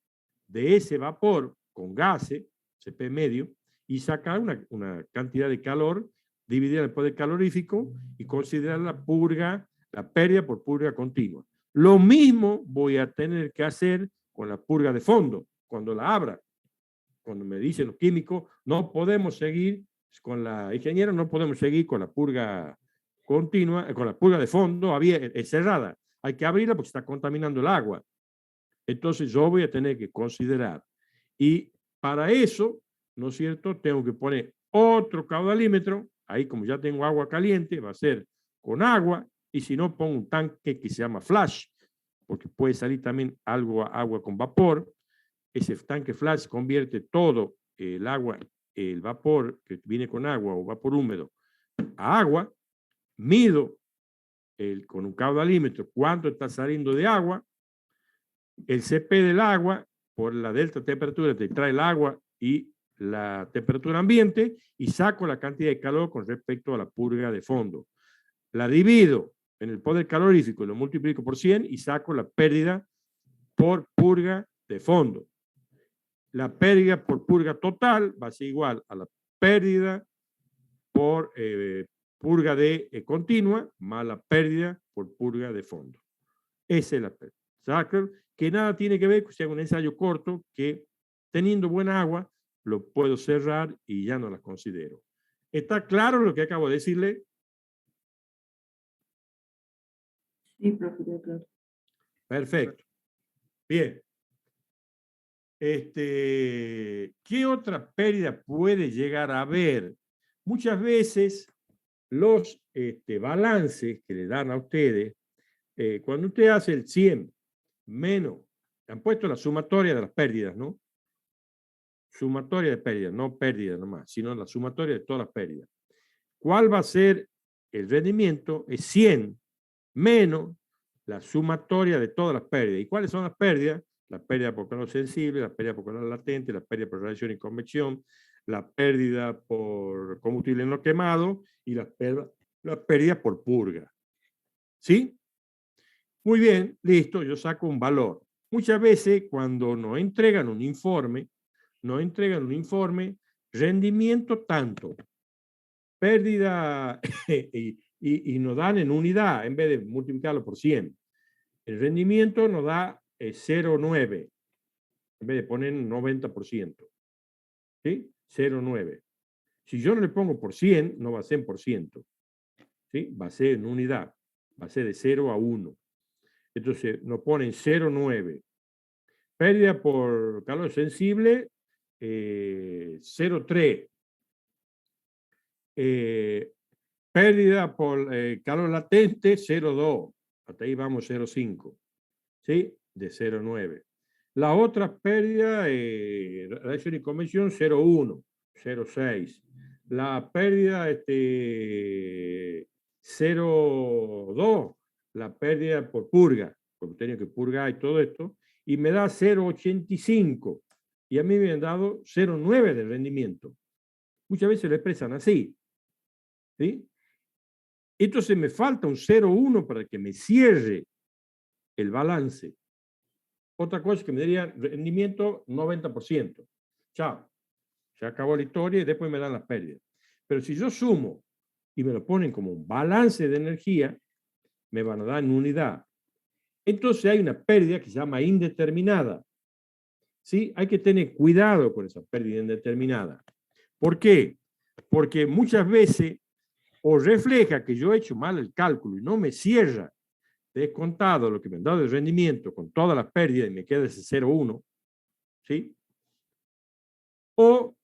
de ese vapor con gases, CP medio, y sacar una cantidad de calor, dividir el poder calorífico y considerar la purga, la pérdida por purga continua. Lo mismo voy a tener que hacer con la purga de fondo, cuando la abra. Cuando me dicen los químicos, no podemos seguir con la ingeniera, no podemos seguir con la purga continua, con la purga de fondo cerrada. Hay que abrirla porque está contaminando el agua. Entonces yo voy a tener que considerar. Y para eso, ¿no es cierto? Tengo que poner otro caudalímetro. Ahí como ya tengo agua caliente, va a ser con agua. Y si no, pongo un tanque que se llama flash, porque puede salir también agua con vapor. Ese tanque flash convierte todo el agua, el vapor que viene con agua o vapor húmedo a agua. Mido con un caudalímetro cuánto está saliendo de agua. El CP del agua por la delta temperatura te trae el agua y la temperatura ambiente y saco la cantidad de calor con respecto a la purga de fondo. La divido en el poder calorífico y lo multiplico por 100 y saco la pérdida por purga de fondo. La pérdida por purga total va a ser igual a la pérdida por purga de continua más la pérdida por purga de fondo. Esa es la pérdida. ¿Saben? Que nada tiene que ver con si hago un ensayo corto que teniendo buena agua lo puedo cerrar y ya no las considero. ¿Está claro lo que acabo de decirle? Sí, profe, claro. Perfecto. Bien. ¿Qué otra pérdida puede llegar a haber? Muchas veces los balances que le dan a ustedes, cuando usted hace el 100 menos, han puesto la sumatoria de las pérdidas, ¿no? Sumatoria de pérdidas, no pérdidas nomás, sino la sumatoria de todas las pérdidas. ¿Cuál va a ser el rendimiento? Es 100 menos la sumatoria de todas las pérdidas. ¿Y cuáles son las pérdidas? La pérdida por calor sensible, la pérdida por calor latente, la pérdida por radiación y convección, la pérdida por combustible no quemado y la pérdida por purga. ¿Sí? Muy bien, listo, yo saco un valor. Muchas veces cuando nos entregan un informe, rendimiento tanto, pérdida y nos dan en unidad en vez de multiplicarlo por 100. El rendimiento nos da 0,9 en vez de poner 90%. ¿Sí? 0,9. Si yo no le pongo por 100, no va a ser en por ciento. ¿Sí? Va a ser en unidad. Va a ser de 0 a 1. Entonces nos ponen 0,9. Pérdida por calor sensible, 0,3. Pérdida por calor latente, 0,2. Hasta ahí vamos 0,5. ¿Sí? De 0,9. La otra pérdida, radiación y convección, 0,1, 0,6. La pérdida, 0,2. La pérdida por purga, porque tenía que purgar y todo esto, y me da 0,85. Y a mí me han dado 0,9 de rendimiento. Muchas veces lo expresan así. ¿Sí? Entonces me falta un 0,1 para que me cierre el balance. Otra cosa es que me daría rendimiento 90%. Chao. Se acabó la historia y después me dan las pérdidas. Pero si yo sumo y me lo ponen como un balance de energía, me van a dar en unidad. Entonces hay una pérdida que se llama indeterminada. ¿Sí? Hay que tener cuidado con esa pérdida indeterminada. ¿Por qué? Porque muchas veces o refleja que yo he hecho mal el cálculo y no me cierra descontado lo que me han dado de rendimiento con todas las pérdidas y me queda ese 0,1, ¿sí? O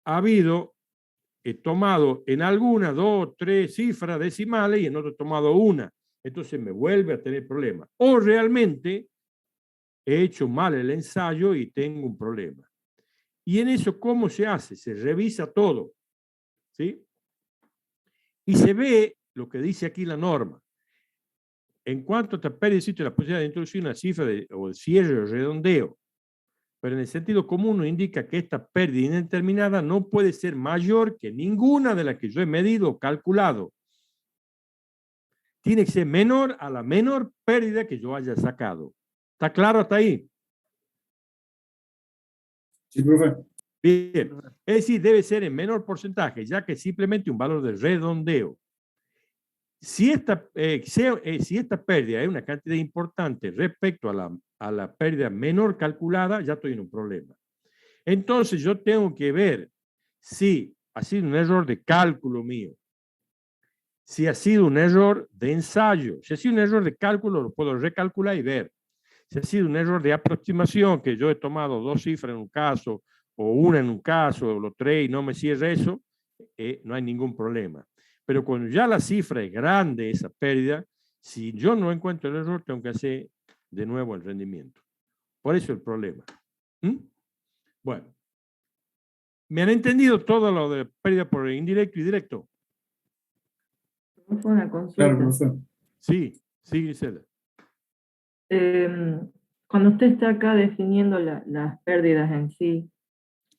ha habido, he tomado en alguna 2, 3 cifras decimales y en otro he tomado una, entonces me vuelve a tener problemas. O realmente he hecho mal el ensayo y tengo un problema. Y en eso, ¿cómo se hace? Se revisa todo, ¿sí? Y se ve lo que dice aquí la norma. En cuanto a esta pérdida, existe la posibilidad de introducir una cifra o el cierre o redondeo. Pero en el sentido común nos indica que esta pérdida indeterminada no puede ser mayor que ninguna de las que yo he medido o calculado. Tiene que ser menor a la menor pérdida que yo haya sacado. ¿Está claro hasta ahí? Sí, profe. Bien. Es decir, debe ser en menor porcentaje, ya que es simplemente un valor de redondeo. Si esta pérdida es una cantidad importante respecto a la pérdida menor calculada, ya estoy en un problema. Entonces yo tengo que ver si ha sido un error de cálculo mío, si ha sido un error de ensayo. Si ha sido un error de cálculo, lo puedo recalcular y ver. Si ha sido un error de aproximación, que yo he tomado 2 cifras en un caso, o una en un caso, o los 3 y no me cierra eso, no hay ningún problema. Pero cuando ya la cifra es grande, esa pérdida, si yo no encuentro el error, tengo que hacer de nuevo el rendimiento. Por eso el problema. Bueno. ¿Me han entendido todo lo de pérdida por indirecto y directo? Fue una consulta. Claro, profe. Sí, Gisela. Cuando usted está acá definiendo las pérdidas en sí,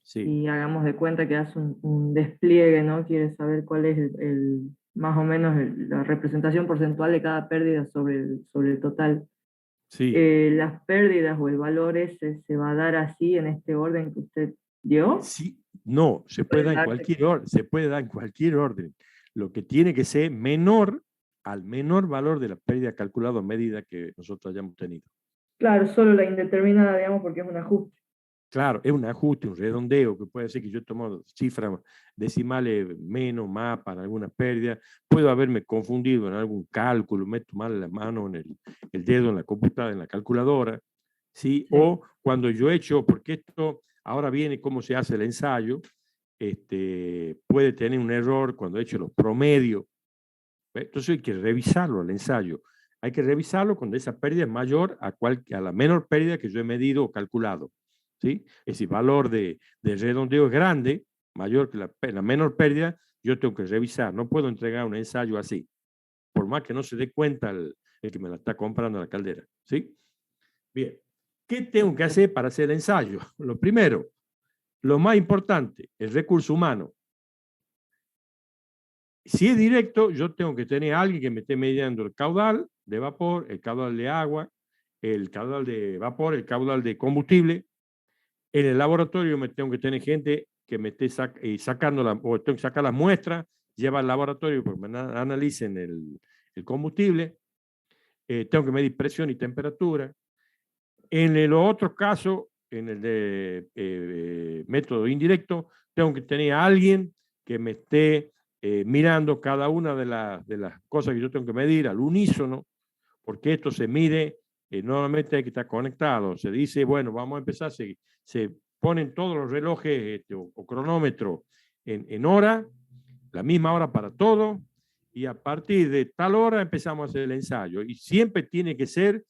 Sí. y hagamos de cuenta que hace un despliegue, ¿no? Quiere saber cuál es más o menos la representación porcentual de cada pérdida sobre el total. Sí. Las pérdidas o el valor ese se va a dar así en este orden que usted dio. Sí. No, se puede dar en cualquier orden. Se puede dar en cualquier orden. Lo que tiene que ser menor al menor valor de la pérdida calculada a medida que nosotros hayamos tenido. Claro, solo la indeterminada, digamos, porque es un ajuste. Claro, es un ajuste, un redondeo, que puede ser que yo he tomado cifras decimales menos, más para alguna pérdida. Puedo haberme confundido en algún cálculo, meto mal la mano en el dedo en la computadora, en la calculadora. ¿sí? O cuando yo he hecho, porque esto ahora viene cómo se hace el ensayo, puede tener un error cuando he hecho los promedios. Entonces hay que revisarlo el ensayo. Hay que revisarlo cuando esa pérdida es mayor a la menor pérdida que yo he medido o calculado. ¿Sí? Es decir, valor de redondeo es grande, mayor que la menor pérdida, yo tengo que revisar. No puedo entregar un ensayo así, por más que no se dé cuenta el que me la está comprando la caldera. ¿Sí? Bien. ¿Qué tengo que hacer para hacer el ensayo? Lo primero, lo más importante, el recurso humano. Si es directo, yo tengo que tener a alguien que me esté midiendo el caudal de vapor, el caudal de agua, el caudal de vapor, el caudal de combustible. En el laboratorio me tengo que tener gente que me esté sacando o tengo que sacar las muestras, llevar al laboratorio para que me analicen el combustible. Tengo que medir presión y temperatura. En el otro caso, en el de método indirecto, tengo que tener a alguien que me esté mirando cada una de las cosas que yo tengo que medir al unísono, porque esto se mide, normalmente hay que estar conectado. Se dice, bueno, vamos a empezar, se ponen todos los relojes o cronómetros en hora, la misma hora para todo, y a partir de tal hora empezamos a hacer el ensayo. Y siempre tiene que ser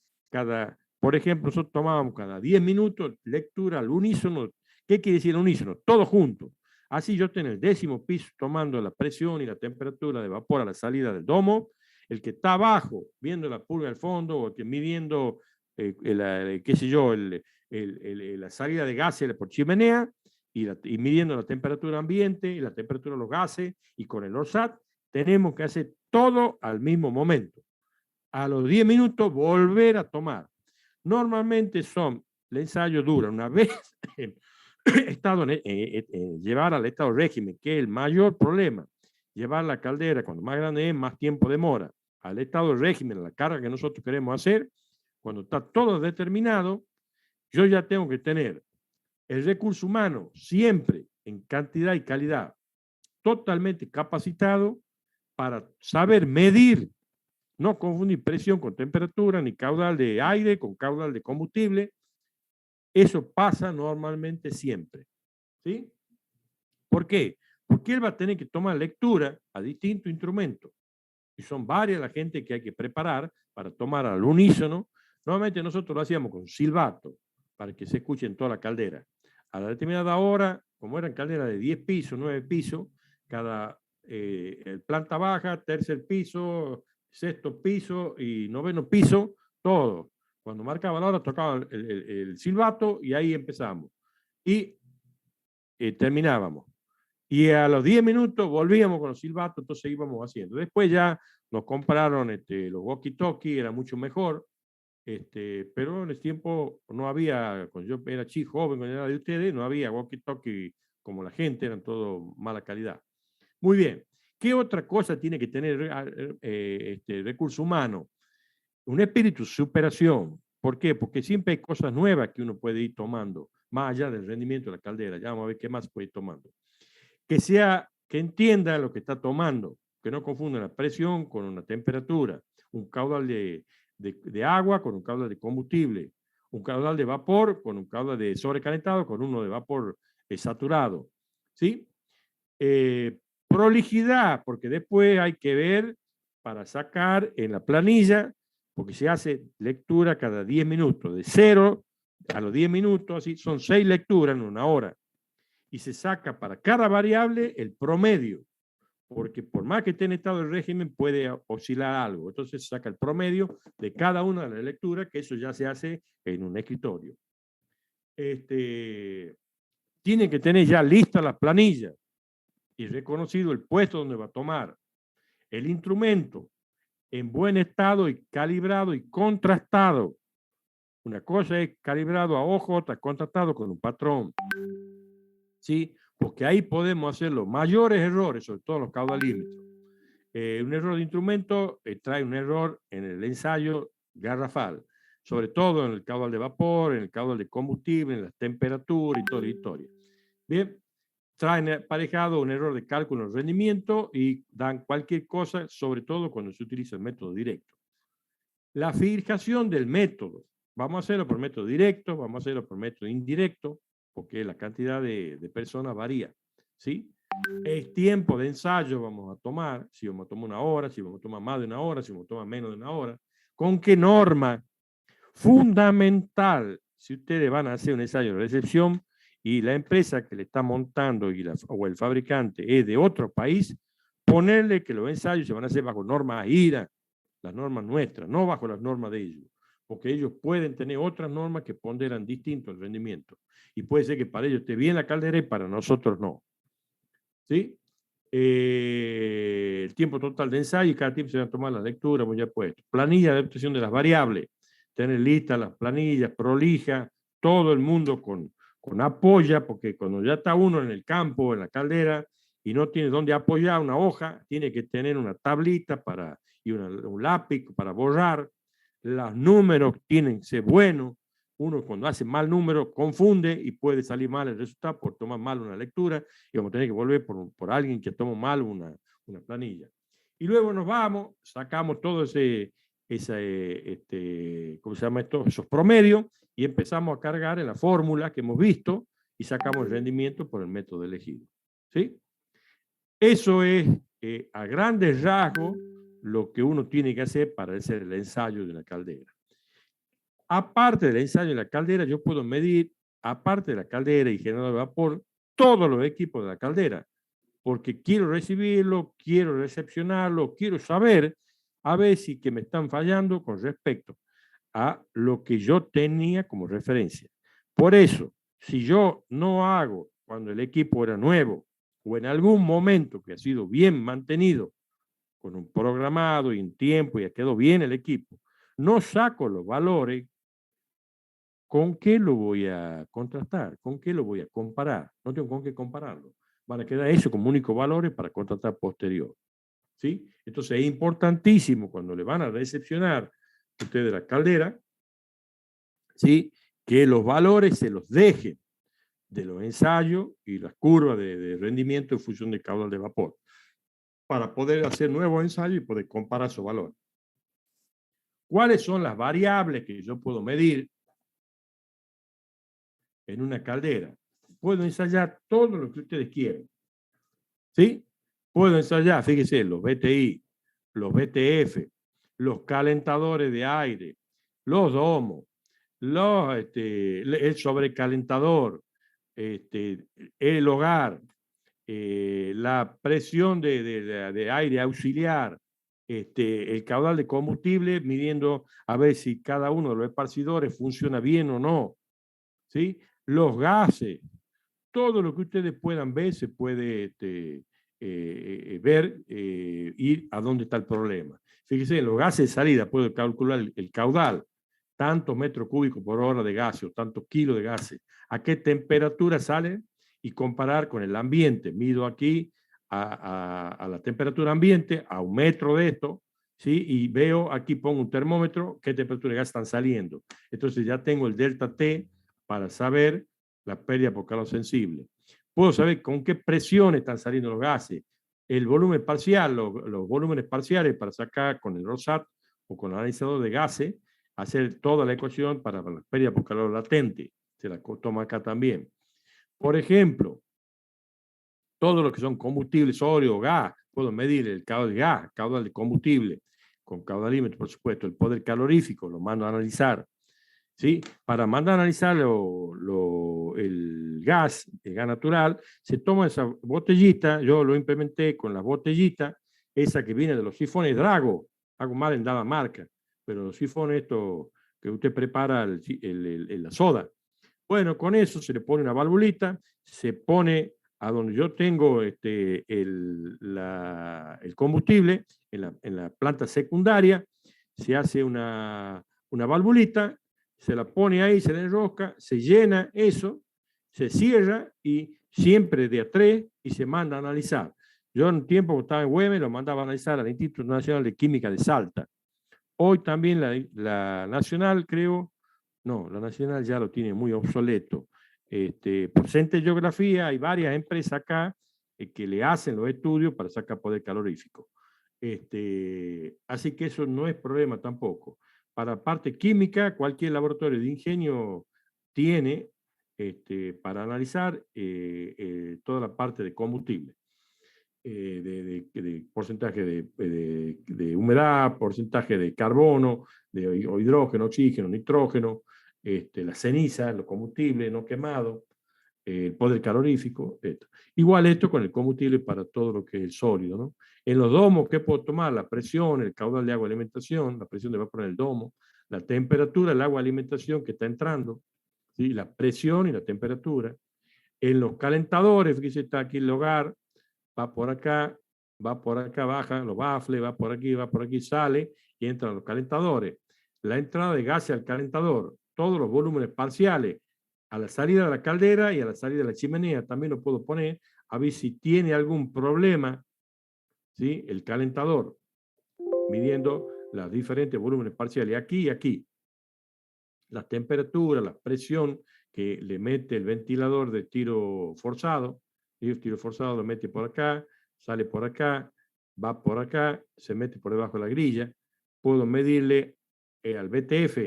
por ejemplo, nosotros tomábamos cada 10 minutos lectura al unísono. ¿Qué quiere decir el unísono? Todo junto. Así yo estoy en el 10º piso tomando la presión y la temperatura de vapor a la salida del domo. El que está abajo, viendo la purga al fondo, o que midiendo, qué sé yo, la salida de gases por chimenea, y midiendo la temperatura ambiente y la temperatura de los gases, y con el ORSAT, tenemos que hacer todo al mismo momento. A los 10 minutos volver a tomar. Normalmente el ensayo dura una vez llevar al estado de régimen, que es el mayor problema. Llevar la caldera, cuando más grande es, más tiempo demora. Al estado de régimen, la carga que nosotros queremos hacer, cuando está todo determinado, yo ya tengo que tener el recurso humano siempre en cantidad y calidad totalmente capacitado para saber medir. No confundir presión con temperatura, ni caudal de aire con caudal de combustible. Eso pasa normalmente siempre. ¿Sí? ¿Por qué? Porque él va a tener que tomar lectura a distintos instrumentos. Y son varias la gente que hay que preparar para tomar al unísono. Normalmente nosotros lo hacíamos con silbato, para que se escuche en toda la caldera. A la determinada hora, como eran calderas de 10 pisos, 9 pisos, cada planta baja, tercer piso, sexto piso y noveno piso, todo. Cuando marcaba la hora tocaba el silbato y ahí empezamos. Y terminábamos. Y a los 10 minutos volvíamos con los silbatos, entonces íbamos haciendo. Después ya nos compraron los walkie-talkie, era mucho mejor, pero en ese tiempo no había, cuando yo era chico, joven, cuando era de ustedes, no había walkie-talkie como la gente, eran todo mala calidad. Muy bien. ¿Qué otra cosa tiene que tener recurso humano? Un espíritu de superación. ¿Por qué? Porque siempre hay cosas nuevas que uno puede ir tomando, más allá del rendimiento de la caldera. Ya vamos a ver qué más puede ir tomando. Que entienda lo que está tomando, que no confunda la presión con una temperatura, un caudal de agua con un caudal de combustible, un caudal de vapor con un caudal de sobrecalentado con uno de vapor saturado. ¿Sí? Prolijidad, porque después hay que ver para sacar en la planilla, porque se hace lectura cada 10 minutos, de 0 a los 10 minutos, así son 6 lecturas en una hora. Y se saca para cada variable el promedio, porque por más que esté en estado de régimen puede oscilar algo. Entonces se saca el promedio de cada una de las lecturas, que eso ya se hace en un escritorio. Tiene que tener ya lista la planilla y reconocido el puesto donde va a tomar el instrumento en buen estado y calibrado y contrastado. Una cosa es calibrado a ojo, otra contrastado con un patrón. ¿Sí? Porque ahí podemos hacer los mayores errores, sobre todo los caudalímetros. Un error de instrumento trae un error en el ensayo garrafal, sobre todo en el caudal de vapor, en el caudal de combustible, en las temperaturas y toda la historia. Bien, traen aparejado un error de cálculo en el rendimiento y dan cualquier cosa, sobre todo cuando se utiliza el método directo. La fijación del método. vamos a hacerlo por método directo, vamos a hacerlo por método indirecto, porque la cantidad de personas varía, ¿sí? El tiempo de ensayo vamos a tomar, si vamos a tomar 1 hora, si vamos a tomar más de 1 hora, si vamos a tomar menos de 1 hora, con qué norma. Fundamental, si ustedes van a hacer un ensayo de recepción y la empresa que le está montando o el fabricante es de otro país, ponerle que los ensayos se van a hacer bajo normas IRA, las normas nuestras, no bajo las normas de ellos, porque ellos pueden tener otras normas que ponderan distinto el rendimiento. Y puede ser que para ellos esté bien la caldera y para nosotros no. ¿Sí? El tiempo total de ensayo y cada tiempo se va a tomar la lectura, pues ya puesto. Planilla de adaptación de las variables, tener listas las planillas, prolija, todo el mundo con apoya, porque cuando ya está uno en el campo, en la caldera, y no tiene dónde apoyar una hoja, tiene que tener una tablita y un lápiz para borrar. Los números tienen que ser buenos. Uno cuando hace mal número confunde y puede salir mal el resultado por tomar mal una lectura y vamos a tener que volver por alguien que tomó mal una planilla. Y luego nos vamos, sacamos todo ¿cómo se llama esto? Esos promedios y empezamos a cargar en la fórmula que hemos visto y sacamos el rendimiento por el método elegido. ¿Sí? Eso es a grandes rasgos lo que uno tiene que hacer para hacer el ensayo de la caldera. Aparte del ensayo de la caldera, yo puedo medir, aparte de la caldera y generador de vapor, todos los equipos de la caldera, porque quiero recibirlo, quiero recepcionarlo, quiero saber a ver si que me están fallando con respecto a lo que yo tenía como referencia. Por eso, si yo no hago cuando el equipo era nuevo o en algún momento que ha sido bien mantenido, con un programado y en tiempo y ha quedado bien el equipo, no saco los valores, ¿con qué lo voy a contrastar? ¿Con qué lo voy a comparar? No tengo con qué compararlo. Van a quedar eso como únicos valores para contrastar posterior. ¿Sí? Entonces es importantísimo cuando le van a recepcionar ustedes la caldera, ¿sí? Que los valores se los dejen de los ensayos y las curvas de rendimiento en función del caudal de vapor, para poder hacer nuevos ensayos y poder comparar esos valores. ¿Cuáles son las variables que yo puedo medir en una caldera? Puedo ensayar todo lo que ustedes quieran. ¿Sí? Puedo ensayar, fíjense, los BTI, los BTF, los calentadores de aire, los domos, el sobrecalentador, el hogar, la presión de aire auxiliar, el caudal de combustible, midiendo a ver si cada uno de los esparcidores funciona bien o no. ¿Sí? Los gases, todo lo que ustedes puedan ver se puede ver, ir a dónde está el problema. Fíjense, en los gases de salida puedo calcular el caudal, tantos metros cúbicos por hora de gases o tantos kilos de gases, a qué temperatura sale y comparar con el ambiente. Mido aquí a la temperatura ambiente, a 1 metro de esto, ¿sí? Y veo, aquí pongo un termómetro, qué temperatura de gas están saliendo. Entonces ya tengo el delta T para saber la pérdida por calor sensible. Puedo saber con qué presión están saliendo los gases, el volumen parcial, los volúmenes parciales para sacar con el ROSAT o con el analizador de gases, hacer toda la ecuación para la pérdida por calor latente. Se la toma acá también. Por ejemplo, todo lo que son combustibles, sólidos, gas, puedo medir el caudal de gas, caudal de combustible, con caudalímetro, por supuesto, el poder calorífico, lo mando a analizar. ¿Sí? Para mandar a analizar el gas natural, se toma esa botellita, yo lo implementé con la botellita, esa que viene de los sifones Drago, hago mal en dada marca, pero los sifones estos que usted prepara la soda. Bueno, con eso se le pone una valvulita, se pone a donde yo tengo el combustible, en la planta secundaria, se hace una valvulita, se la pone ahí, se le enrosca, se llena eso, se cierra y siempre de a 3 y se manda a analizar. Yo en un tiempo que estaba en Güemes lo mandaba a analizar al Instituto Nacional de Química de Salta. Hoy también la Nacional, creo, no, la Nacional ya lo tiene muy obsoleto. Por Centro de Geografía hay varias empresas acá que le hacen los estudios para sacar poder calorífico. Así que eso no es problema tampoco. para parte química, cualquier laboratorio de ingenio tiene para analizar toda la parte de combustible. De porcentaje de humedad, porcentaje de carbono, de hidrógeno, oxígeno, nitrógeno, la ceniza, los combustibles no quemados, el poder calorífico. Igual esto con el combustible para todo lo que es el sólido, ¿no? En los domos, ¿qué puedo tomar? La presión, el caudal de agua de alimentación, la presión de vapor en el domo, la temperatura, el agua de alimentación que está entrando, ¿sí? La presión y la temperatura. En los calentadores, fíjese, está aquí el hogar, va por acá, baja, los bafles, va por aquí, sale y entra a los calentadores. La entrada de gases al calentador, todos los volúmenes parciales a la salida de la caldera y a la salida de la chimenea, también lo puedo poner, a ver si tiene algún problema, ¿sí? El calentador, midiendo los diferentes volúmenes parciales, aquí y aquí. La temperatura, la presión que le mete el ventilador de tiro forzado, y el tiro forzado lo mete por acá, sale por acá, va por acá, se mete por debajo de la grilla. Puedo medirle al VTF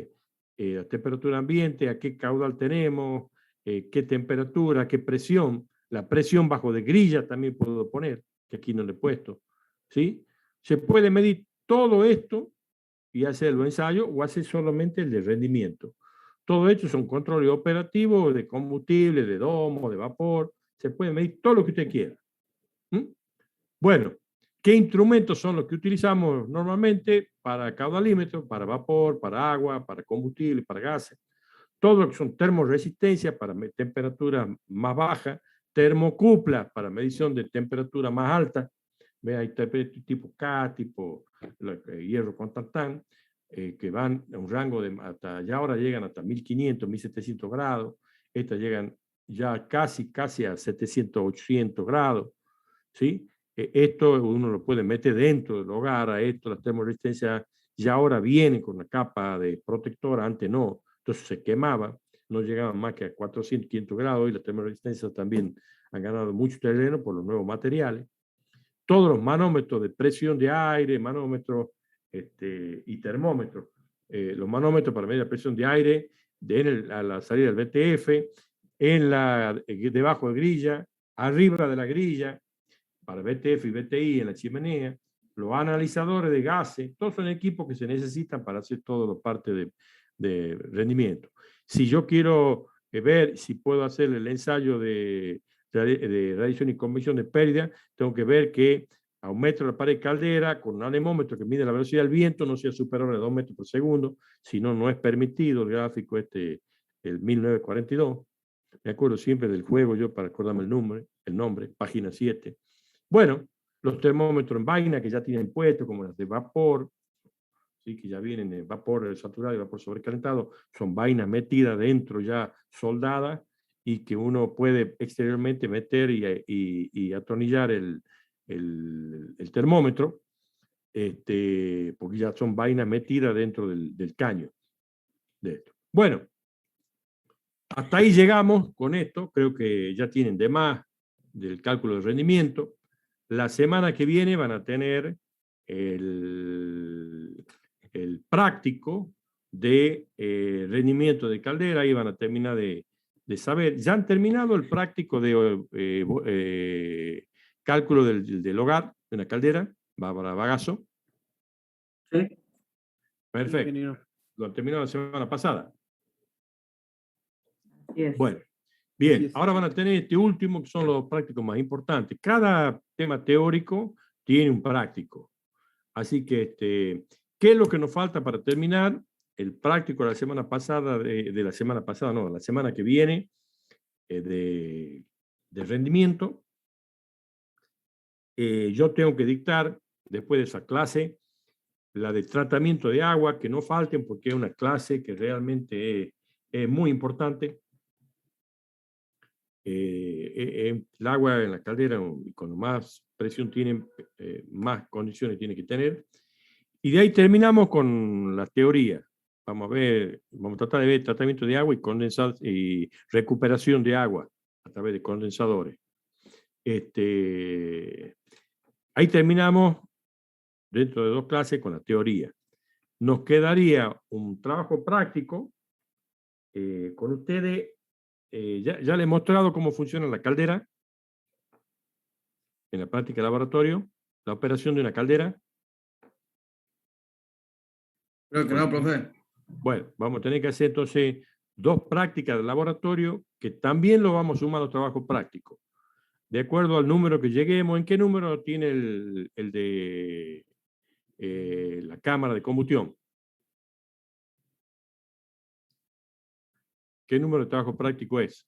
la temperatura ambiente, a qué caudal tenemos, qué temperatura, qué presión. La presión bajo de grilla también puedo poner, que aquí no le he puesto. ¿Sí? Se puede medir todo esto y hacer el ensayo o hacer solamente el de rendimiento. Todo esto son controles operativos de combustible, de domo, de vapor. Se puede medir todo lo que usted quiera. Bueno, ¿qué instrumentos son los que utilizamos normalmente para caudalímetro, para vapor, para agua, para combustible, para gases? Todo lo que son termoresistencia para temperatura más baja, termocupla para medición de temperatura más alta. Ve, hay tipo K, tipo hierro con tantán, que van a un rango de hasta, ya ahora llegan hasta 1500, 1700 grados. Estas llegan ya casi a 700, 800 grados. ¿Sí? Esto uno lo puede meter dentro del hogar, a esto, las termoresistencias ya ahora vienen con una capa de protector, antes no, entonces se quemaba, no llegaban más que a 400, 500 grados y las termoresistencias también han ganado mucho terreno por los nuevos materiales. Todos los manómetros de presión de aire, manómetros y termómetros, los manómetros para medir la presión de aire a la salida del VTF, debajo de grilla, arriba de la grilla, para VTF y VTI en la chimenea, los analizadores de gases, todos son equipos que se necesitan para hacer todo lo parte de rendimiento. Si yo quiero ver si puedo hacer el ensayo de radiación y convección de pérdida, tengo que ver que a 1 metro de la pared caldera, con un anemómetro que mide la velocidad del viento, no sea superior a 2 metros por segundo, si no, no es permitido el gráfico el 1942. Me acuerdo siempre del juego yo para acordarme el nombre, página 7. Bueno, los termómetros en vaina que ya tienen puestos, como las de vapor, ¿sí? Que ya vienen de vapor saturado y vapor sobrecalentado, son vainas metidas dentro ya soldadas y que uno puede exteriormente meter y atornillar el termómetro, porque ya son vainas metidas dentro del caño de esto. Bueno, hasta ahí llegamos con esto. Creo que ya tienen de más del cálculo de rendimiento. La semana que viene van a tener el práctico de rendimiento de caldera y van a terminar de saber. Ya han terminado el práctico de cálculo del hogar de una caldera, Bárbara Bagazo. Sí. Perfecto. Lo han terminado la semana pasada. Yes. Bueno, bien, ahora van a tener este último, que son los prácticos más importantes. Cada tema teórico tiene un práctico. Así que, ¿qué es lo que nos falta para terminar? El práctico de la semana pasada, la semana que viene, de rendimiento. Yo tengo que dictar, después de esa clase, la de tratamiento de agua, que no falten porque es una clase que realmente es muy importante. El agua en la caldera, cuando más presión tiene, más condiciones tiene que tener. Y de ahí terminamos con la teoría. Vamos a tratar de ver tratamiento de agua y recuperación de agua a través de condensadores. Ahí terminamos dentro de 2 clases con la teoría. nos quedaría un trabajo práctico con ustedes. Ya les he mostrado cómo funciona la caldera en la práctica de laboratorio, la operación de una caldera. Creo que no, profe. Bueno, vamos a tener que hacer entonces 2 prácticas de laboratorio que también lo vamos a sumar a los trabajos prácticos. De acuerdo al número que lleguemos, ¿en qué número tiene el de la cámara de combustión? ¿Qué número de trabajo práctico es?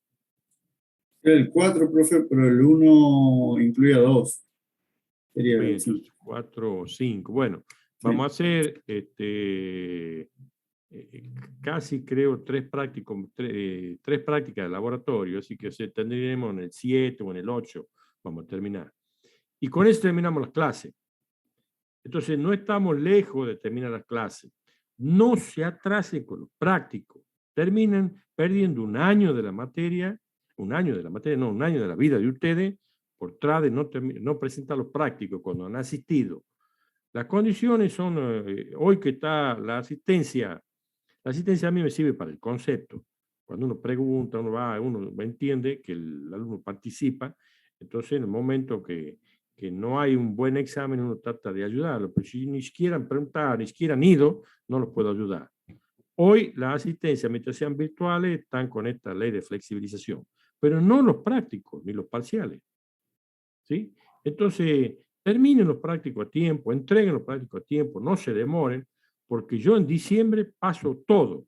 El 4, profe, pero el 1 incluye a 2. Sería Bien, el 5. 4 o 5. Bueno, vamos a hacer casi creo 3 prácticas de laboratorio, así que tendremos en el 7 o en el 8, vamos a terminar. Y con eso terminamos las clases. Entonces no estamos lejos de terminar las clases. No se atrasen con los prácticos. Terminan perdiendo un año de la materia, un año de la vida de ustedes, por tratar de no presentar los prácticos cuando han asistido. Las condiciones son, hoy que está la asistencia a mí me sirve para el concepto. Cuando uno pregunta, uno entiende que el alumno participa, entonces en el momento que no hay un buen examen, uno trata de ayudarlo, pero si ni siquiera han preguntado, ni siquiera han ido, no los puedo ayudar. Hoy las asistencias, mientras sean virtuales, están con esta ley de flexibilización, pero no los prácticos, ni los parciales. ¿Sí? Entonces, terminen los prácticos a tiempo, entreguen los prácticos a tiempo, no se demoren, porque yo en diciembre paso todo.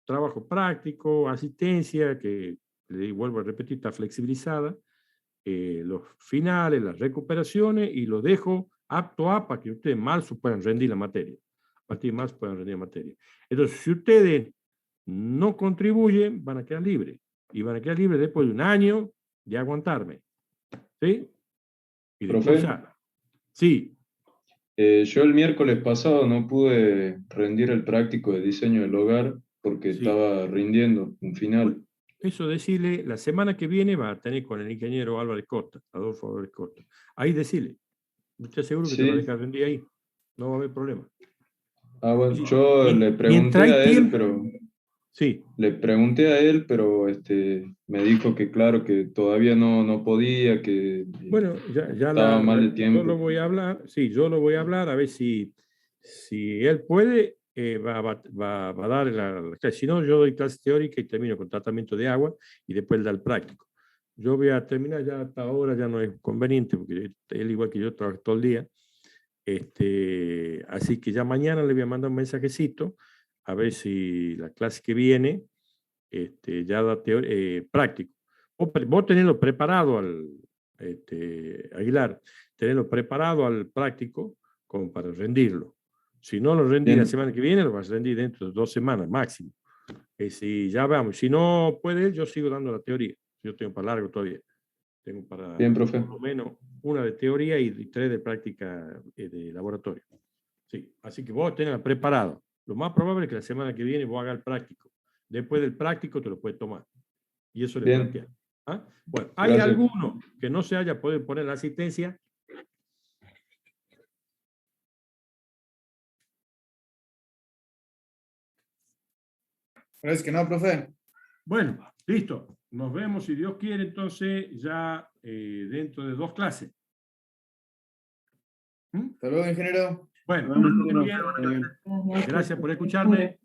Trabajo práctico, asistencia, que le vuelvo a repetir, está flexibilizada, los finales, las recuperaciones, y lo dejo apto a para que ustedes en marzo puedan rendir la materia. A partir de marzo puedan rendir la materia. Entonces, si ustedes no contribuyen, van a quedar libres. Y van a quedar libres después de un año de aguantarme. ¿Sí? Y de Profe. cursar. Sí. Yo el miércoles pasado no pude rendir el práctico de diseño del hogar porque Sí. estaba rindiendo un final. Eso decirle, la semana que viene va a tener con el ingeniero Álvarez Costa, Adolfo Álvarez Costa. Ahí decirle, usted seguro que te va a dejar rendir ahí, no va a haber problema. Ah, bueno, yo le pregunté a él, pero... Sí. Le pregunté a él, pero me dijo que claro, que todavía no podía, que bueno, ya estaba mal de tiempo. Yo lo voy a hablar, sí, yo lo voy a hablar a ver si él puede, va a dar la clase. Si no, yo doy clase teórica y termino con tratamiento de agua y después da el práctico. Yo voy a terminar ya hasta ahora, ya no es conveniente, porque él igual que yo trabaja todo el día. Así que ya mañana le voy a mandar un mensajecito a ver si la clase que viene ya da práctico. Vos tenedlo preparado Aguilar, tenerlo preparado al práctico como para rendirlo. Si no lo rendí la semana que viene, lo vas a rendir dentro de 2 semanas máximo. Si ya vamos, si no puede, yo sigo dando la teoría. Yo tengo para largo todavía. Tengo para Bien, profe. por lo menos 1 de teoría y 3 de práctica de laboratorio. Sí, así que vos tenés preparado. Lo más probable es que la semana que viene vos hagas el práctico. Después del práctico te lo puedes tomar. Y eso le plantea. ¿Ah? Bueno, ¿hay Gracias. alguno que no se haya podido poner la asistencia? Parece que no, profe. Bueno, listo. Nos vemos, si Dios quiere, entonces ya dentro de 2 clases. Hasta luego, ingeniero. Bueno, muy bien. Gracias por escucharme.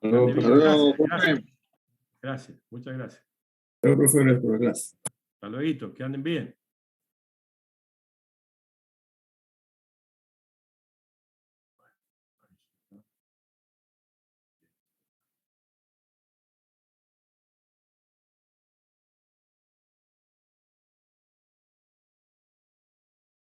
Hasta luego, profe. Gracias, muchas gracias. Pero, profe, gracias por la clase. Hasta luego, que anden bien.